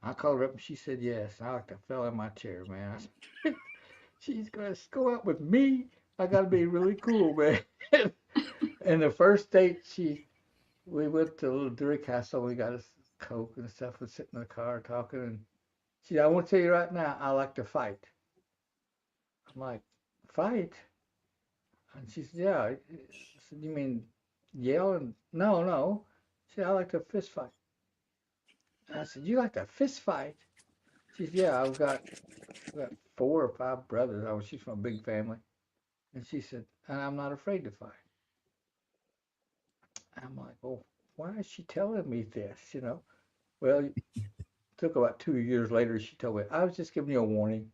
I called her up and she said yes. I like to fell in my chair, man. I said, she's going to go out with me? I got to be really cool, man. And the first date, we went to a little Dairy Castle. We got us Coke and stuff. We're sitting in the car talking. And she said, I want to tell you right now, I like to fight. I'm like, fight? And she said, yeah. I said, you mean yell? And no. She said, I like to fist fight. And I said, you like to fist fight? She said, yeah, I've got 4 or 5 brothers. She's from a big family. And she said, and I'm not afraid to fight. I'm like, well, why is she telling me this, Well, it took about 2 years later, she told me, I was just giving you a warning.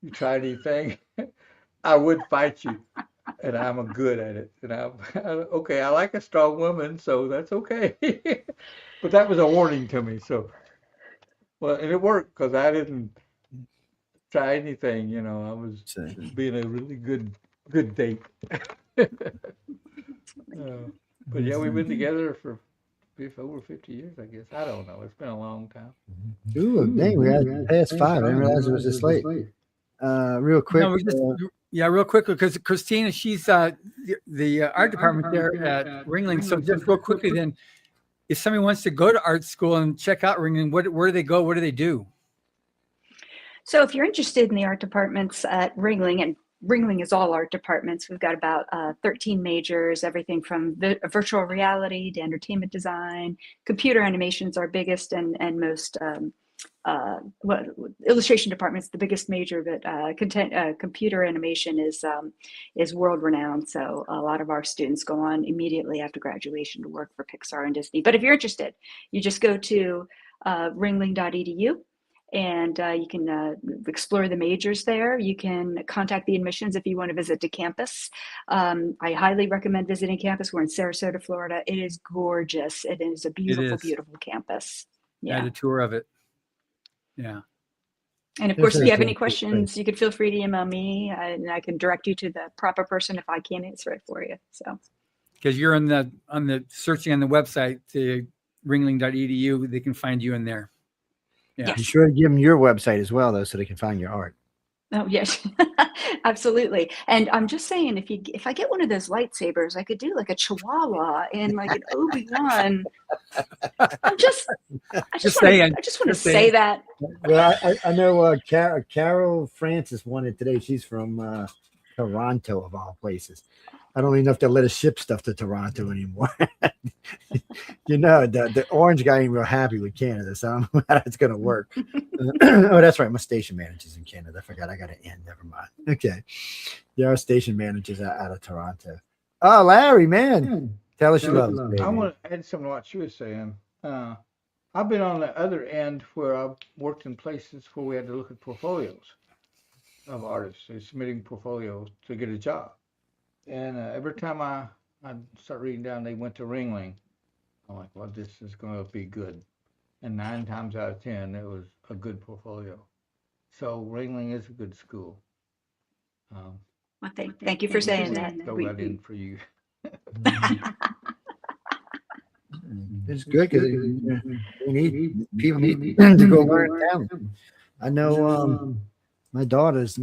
You try anything, I would fight you. And I'm good at it. And okay, I like a strong woman, so that's okay. But that was a warning to me. So, well, and it worked because I didn't try anything, I was being a really good date. But yeah, we've been together for over 50 years, I guess. I don't know. It's been a long time. Ooh, dang, we had past 5. I didn't realize it was this late. Real quick. No, real quickly, because Christina, she's the art department there at Ringling. So just real quickly then, if somebody wants to go to art school and check out Ringling, where do they go? What do they do? So if you're interested in the art departments at Ringling, and Ringling is all art departments, we've got about 13 majors, everything from virtual reality to entertainment design. Computer animation is our biggest and most illustration department's the biggest major, but computer animation is world renowned. So a lot of our students go on immediately after graduation to work for Pixar and Disney. But if you're interested, you just go to ringling.edu. And you can explore the majors there. You can contact the admissions if you want to visit the campus. I highly recommend visiting campus. We're in Sarasota, Florida. It is gorgeous. It is a beautiful, beautiful campus. Yeah. I had a tour of it. Yeah. And of course, if you have any questions, you could feel free to email me, and I can direct you to the proper person if I can't answer it for you. So, because you're on the searching on the website, the ringling.edu, they can find you in there. Yeah. Be sure to give them your website as well, though, so they can find your art. Oh, yes, absolutely. And I'm just saying, if I get one of those lightsabers, I could do like a Chihuahua and like an Obi-Wan. I just want to say that. Well, I know Carol Francis won it today. She's from Toronto, of all places. I don't even know if they'll let us ship stuff to Toronto anymore. The orange guy ain't real happy with Canada, so I don't know how that's going to work. Oh, that's right. My station manager's in Canada. I forgot. I got to end. Never mind. Okay. There are station managers out of Toronto. Oh, Larry, man. Tell us you love us, baby. I want to add something to what she was saying. I've been on the other end where I've worked in places where we had to look at portfolios. of artists submitting portfolios to get a job. And every time I start reading down, they went to Ringling. I'm like, well, this is going to be good. And 9 times out of 10, it was a good portfolio. So Ringling is a good school. Well, thank you for saying that. Throw that in for you. It's good because people need to go learn talent. I know my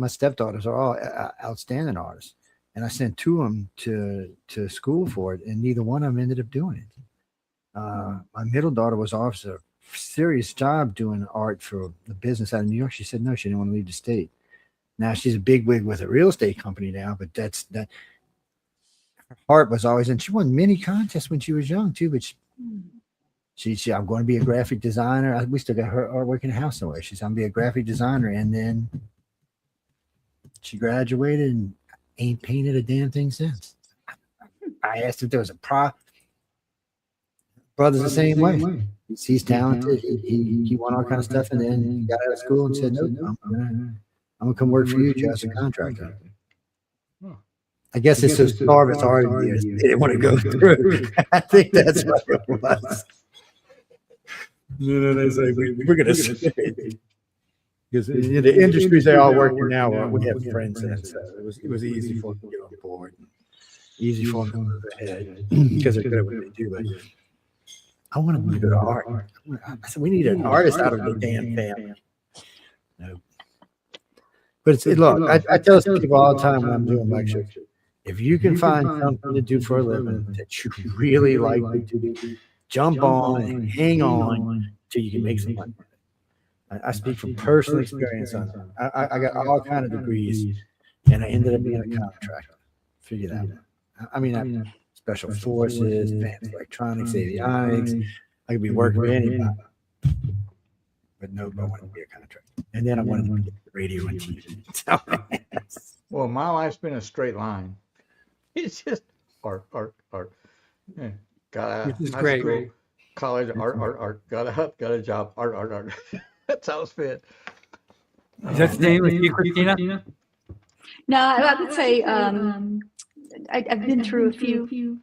stepdaughters are all outstanding artists, and I sent 2 of them to school for it, and neither one of them ended up doing it. My middle daughter was offered a serious job doing art for the business out of New York. She said no, she didn't want to leave the state. Now she's a bigwig with a real estate company now, but that her heart was always in. She won many contests when she was young too, but she said, I'm going to be a graphic designer. We still got her artwork in the house somewhere. She said, I'm going to be a graphic designer. And then she graduated and ain't painted a damn thing since. I asked if there was a brother's the same way. He's talented. He won all kind of stuff. And then he got out of school and said, nope, I'm going to come work for you as a contractor. I guess it's so starved art years. They didn't want to go through. I think that's what it was. No, they say we're going to stay. Because the industries they all work in now, we have friends in it. So it was easy for them to get on board. Easy for them to move ahead because they're good at what they do. But I want them to go to art. I said, we need an artist out of the damn family. No. But look, I tell people all the time when I'm doing lectures, if you can find something to do for a living that you really like to do, jump on and hang on till you can make some money. I speak from personal experience on it. I got all kind of degrees, and I ended up being a contractor. Figure that out. I mean, special forces, advanced electronics, avionics. I could be working with anybody. But no, I wanted to be a contractor. And then I wanted to get the radio and TV. Well, my life's been a straight line. It's just art. Yeah. Got out of high school, college, art. Got a job, art. That's how it's been. Is that the name with you, Christina? No, I would say I've been through a few.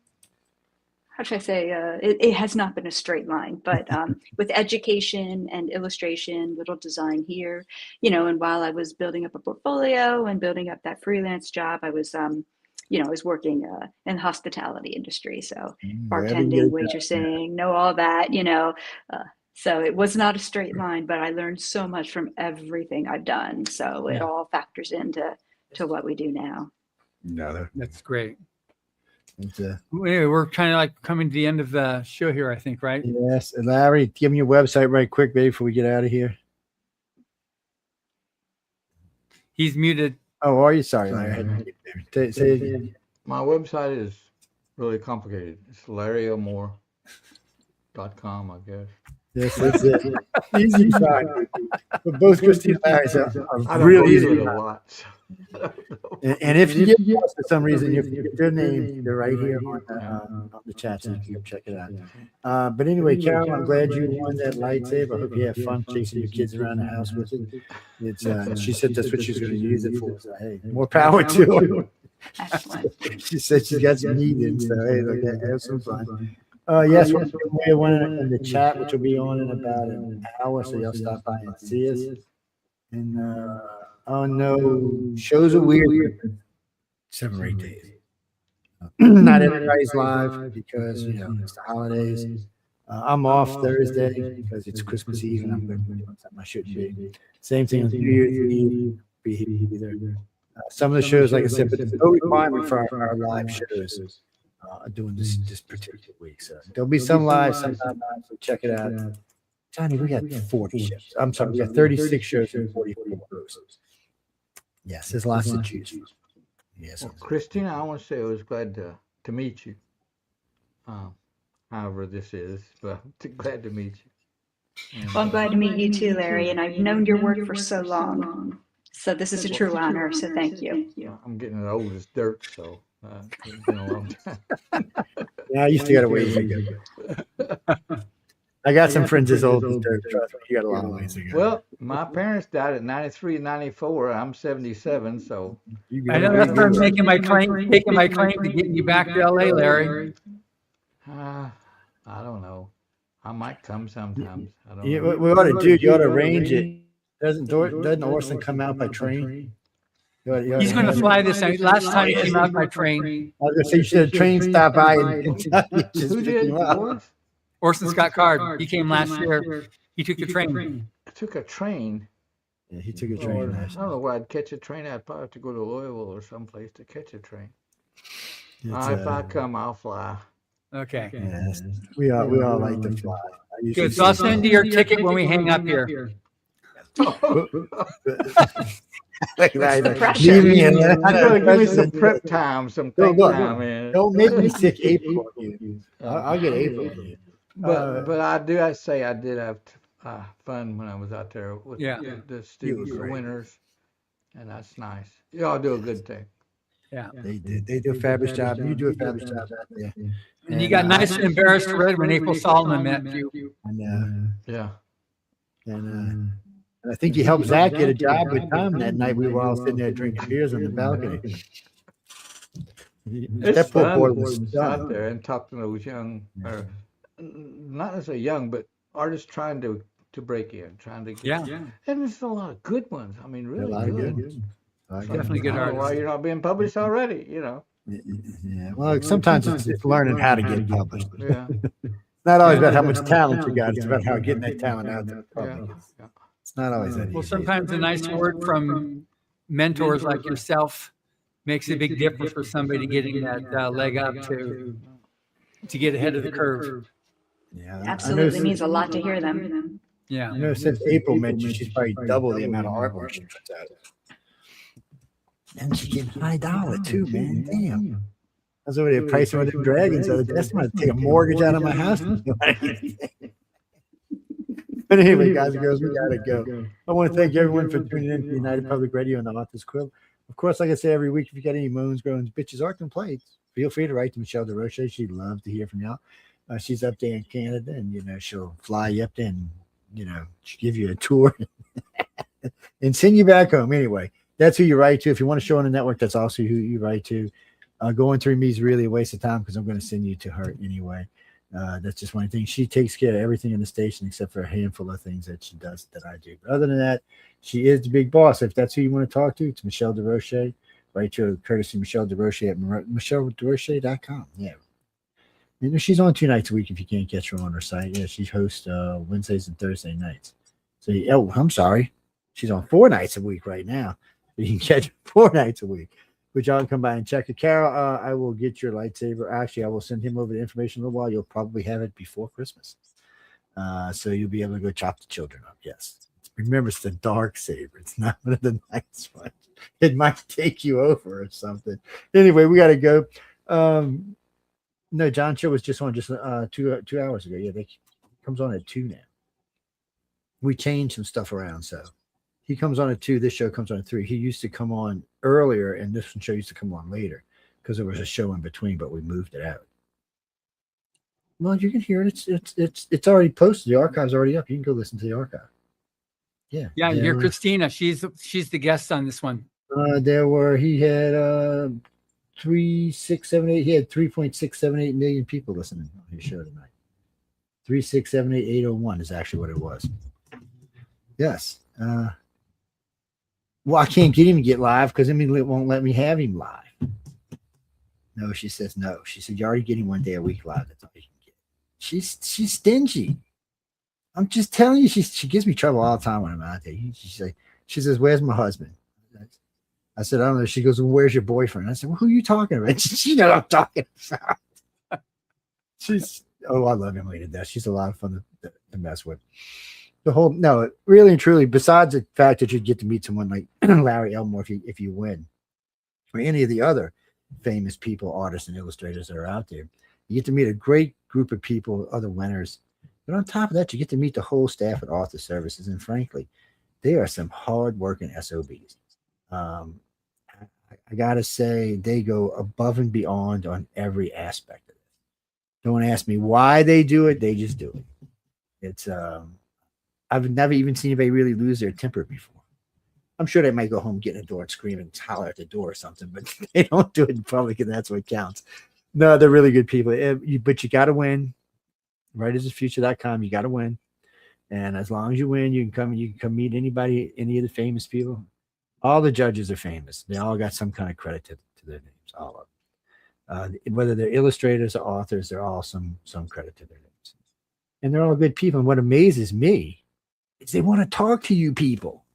How should I say? It has not been a straight line, but with education and illustration, little design here, and while I was building up a portfolio and building up that freelance job, I was, I was working in the hospitality industry. So bartending, waitressing, know all that, so it was not a straight line, but I learned so much from everything I've done. So it all factors into what we do now. No, that's great. Anyway, we're kind of like coming to the end of the show here, I think, right? Yes. Larry, give me your website right quick, baby, before we get out of here. He's muted. Oh, are you? Sorry, Larry. Say it again. My website is really complicated. It's LarryElmore.com, I guess. Yes, that's it. Easy to find. But both Christina and Larry are really easy to find. And if you get lost for some reason, you get their names. They're right here on the chat, so you can check it out. But anyway, Carol, I'm glad you won that lightsaber. I hope you have fun chasing your kids around the house with it. It's she said that's what she's going to use it for. So hey, more power to her. She said she's got some meetings, so hey, look, have some fun. Yes, we're one in the chat, which will be on in about an hour, so y'all stop by and see us. And oh no, shows are weird. 7 or 8 days. Not everybody's live because it's the holidays. I'm off Thursday because it's Christmas Eve and I'm going to be doing something I shouldn't be. Same thing on New Year's Eve. Be there. Some of the shows, like I said, but there's no requirement for our live shows. Doing this particular week. So there'll be some live, some not live, so check it out. Johnny, we got 40 shows. I'm sorry, we got 36 shows and 44 posts. Yes, there's lots to choose from. Yes. Well, Christina, I want to say I was glad to meet you. However this is, but glad to meet you. And, well, I'm glad to meet you too, Larry, and I've known your work for so long. So this is a true honor, so thank you. I'm getting as old as dirt, so it's been a long time. Yeah, I used to get away. I got some friends as old as Dirk. Trust me, you got a long ways to go. Well, my parents died at 93 and 94. I'm 77, so You I know that's why I'm taking my claim to getting you back to LA, Larry. I don't know. I might come sometimes. I don't Yeah, know. what we ought to do, you ought to arrange it. Doesn't Orson come out by train? He's going to fly this out. Last time he came out by train. I was going to say, you should have train stop by and just Who pick did? him up. Boris? Orson Scott Card. He came last year. He took the train. I took a train. Yeah, he took a Lord, train I last don't know where I'd catch a train. I'd probably have to go to Louisville or someplace to catch a train. If I come, I'll fly. Okay. Yes, we all like to fly. Good. So I'll send you your ticket when we hang up here. Pressure. Leave me in there. You gotta give me some prep time, some think Look, time, man. Don't make me sick April. I'll get April. But I did have fun when I was out there with the students, the great. winners, and that's nice. Y'all do a good thing. Yeah. They do a fabulous job. You do a fabulous job out there. And you got nice and embarrassed red when April Solomon met you. And Yeah. and I think you helped Zach get a job with Tom that night. We were all sitting there drinking beers on the balcony. It's That poor fun boy to was sit done. out there and talk to those young, or not necessarily young, but artists trying to break in, trying to get. Yeah. And there's a lot of good ones. I mean, A really lot of good. good ones. Definitely good I don't know why artists. you're not being published already, you know. Yeah. Well, sometimes it's learning how to get published. Yeah. It's not always about how much talent you got. It's about how getting that talent out to the public. Yeah. It's not always that Well, easy. sometimes a nice word from mentors like yourself makes a big difference for somebody getting that leg up to get ahead of the curve. Yeah, Absolutely means a lot to hear them. Yeah. I know since April met you, she's probably double the amount of artwork she puts out. And she's getting high dollar too, man. Damn. I was over there pricing with them dragons. That's going to take a mortgage out of my house. But anyway, guys and girls, we got to go. I want to thank everyone for tuning in to United Public Radio and the Authors Quill. Of course, like I say every week, if you got any moans, groans, bitches, or complaints, feel free to write to Michelle DeRoche. She'd love to hear from y'all. She's up there in Canada, and she'll fly you up there and she'll give you a tour and send you back home. Anyway, that's who you write to. If you want to show on the network, that's also who you write to. Going through me is really a waste of time because I'm going to send you to her anyway. That's just one thing. She takes care of everything in the station except for a handful of things that she does that I do. But other than that, she is the big boss. If that's who you want to talk to, it's Michelle DeRoche. Write to her, courtesy Michelle DeRoche at michellederoche.com. Yeah. She's on 2 nights a week if you can't catch her on her site. Yeah, she hosts Wednesdays and Thursday nights. So, I'm sorry. She's on 4 nights a week right now. You can catch her 4 nights a week. But y'all can come by and check it. Carol, I will get your lightsaber. Actually, I will send him over the information in a little while. You'll probably have it before Christmas. So you'll be able to go chop the children up. Yes. Remember, it's the dark saber. It's not one of the nice ones. It might take you over or something. Anyway, we got to go. No, John Show was just on 2 hours ago. Yeah, comes on at 2 now. We changed some stuff around, so he comes on at 2. This show comes on at 3. He used to come on earlier, and this show used to come on later because there was a show in between, but we moved it out. Well, you can hear it. It's already posted. The archive's already up. You can go listen to the archive. Yeah. Yeah, you hear Christina. She's the guest on this one. He had 3, 6, 7, 8. He had 3.678 million people listening on his show tonight. 3678801 is actually what it was. Yes. Well, I can't get him to get live because it won't let me have him live. No, she says no. She said, you're already getting 1 day a week live. That's all you can get. She's stingy. I'm just telling you, she gives me trouble all the time when I'm out there. She says, where's my husband? I said, I don't know. She goes, well, where's your boyfriend? I said, well, who are you talking about? She knows I'm talking about. I love Emily to death. She's a lot of fun to mess with. Really and truly, besides the fact that you get to meet someone like Larry Elmore if you win, or any of the other famous people, artists, and illustrators that are out there, you get to meet a great group of people, other winners. But on top of that, you get to meet the whole staff at Author Services, and frankly, they are some hard-working SOBs. I gotta say, they go above and beyond on every aspect of it. Don't ask me why they do it; they just do it. It's I've never even seen anybody really lose their temper before. I'm sure they might go home, get in the door, and scream and holler at the door or something, but they don't do it in public, and that's what counts. No, they're really good people. But you got to win. Writersofthefuture.com. You got to win, and as long as you win, you can come meet anybody, any of the famous people. All the judges are famous. They all got some kind of credit to their names. All of them, whether they're illustrators or authors, they're all some credit to their names, and they're all good people. And what amazes me is they want to talk to you people.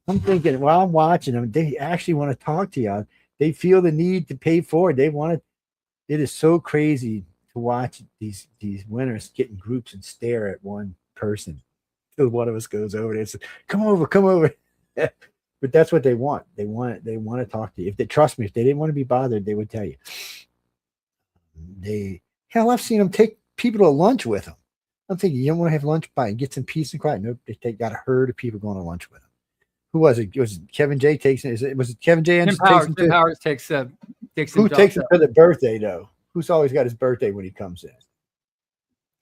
I'm thinking while I'm watching them, they actually want to talk to you. They feel the need to pay forward. They want to. It is so crazy to watch these winners get in groups and stare at one person till one of us goes over there and says, come over. But that's what they want. They want to talk to you. If they trust me, if they didn't want to be bothered, they would tell you. I've seen them take people to lunch with them. I'm thinking, you don't want to have lunch by and get some peace and quiet. Nope, they got a herd of people going to lunch with them. Who was it? Was it Kevin J takes it? Was it Kevin J? Tim Powers takes who takes him to the birthday though? Who's always got his birthday when he comes in?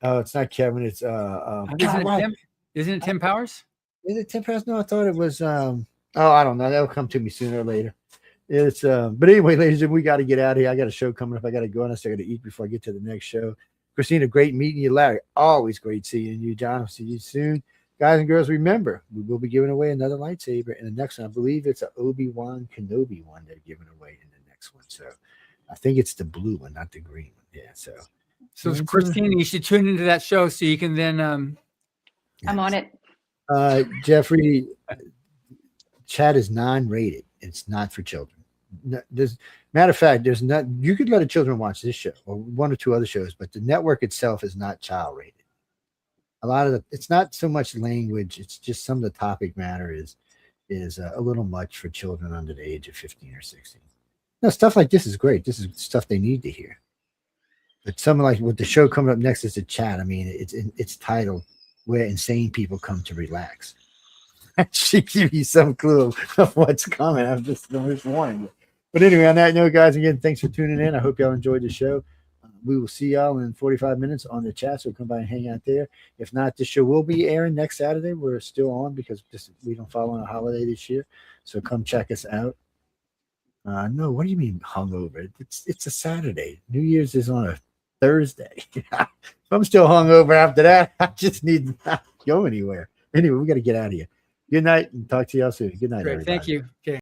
Oh, it's not Kevin. It's Isn't it Tim Powers? Is it Tim Powers? No, I thought it was I don't know. That'll come to me sooner or later. It's but anyway, ladies and gentlemen, we got to get out of here. I got a show coming up. I got to go and I still got to eat before I get to the next show. Christina, great meeting you. Larry, always great seeing you. John, I'll see you soon. Guys and girls, remember, we will be giving away another lightsaber. And the next one, I believe it's an Obi-Wan Kenobi one they're giving away in the next one. So I think it's the blue one, not the green one. Yeah. So Christina, you should tune into that show so you can then. I'm on it. Jeffrey, chat is non-rated. It's not for children. Matter of fact, there's not. You could let a children watch this show or one or two other shows, but the network itself is not child rated. A lot of it's not so much language. It's just some of the topic matter is a little much for children under the age of 15 or 16. No, stuff like this is great. This is stuff they need to hear. But something like what the show coming up next is a chat. I mean, it's titled "Where Insane People Come to Relax." That should give you some clue of what's coming. I'm just warning you. But anyway, on that note, guys, again, thanks for tuning in. I hope y'all enjoyed the show. We will see y'all in 45 minutes on the chat, so come by and hang out there. If not, the show will be airing next Saturday. We're still on because we don't fall on a holiday this year, so come check us out. No, what do you mean hungover? It's a Saturday. New Year's is on a Thursday. If I'm still hungover after that, I just need to not go anywhere. Anyway, we got to get out of here. Good night and talk to y'all soon. Good night, Great. everybody. Thank you. Okay.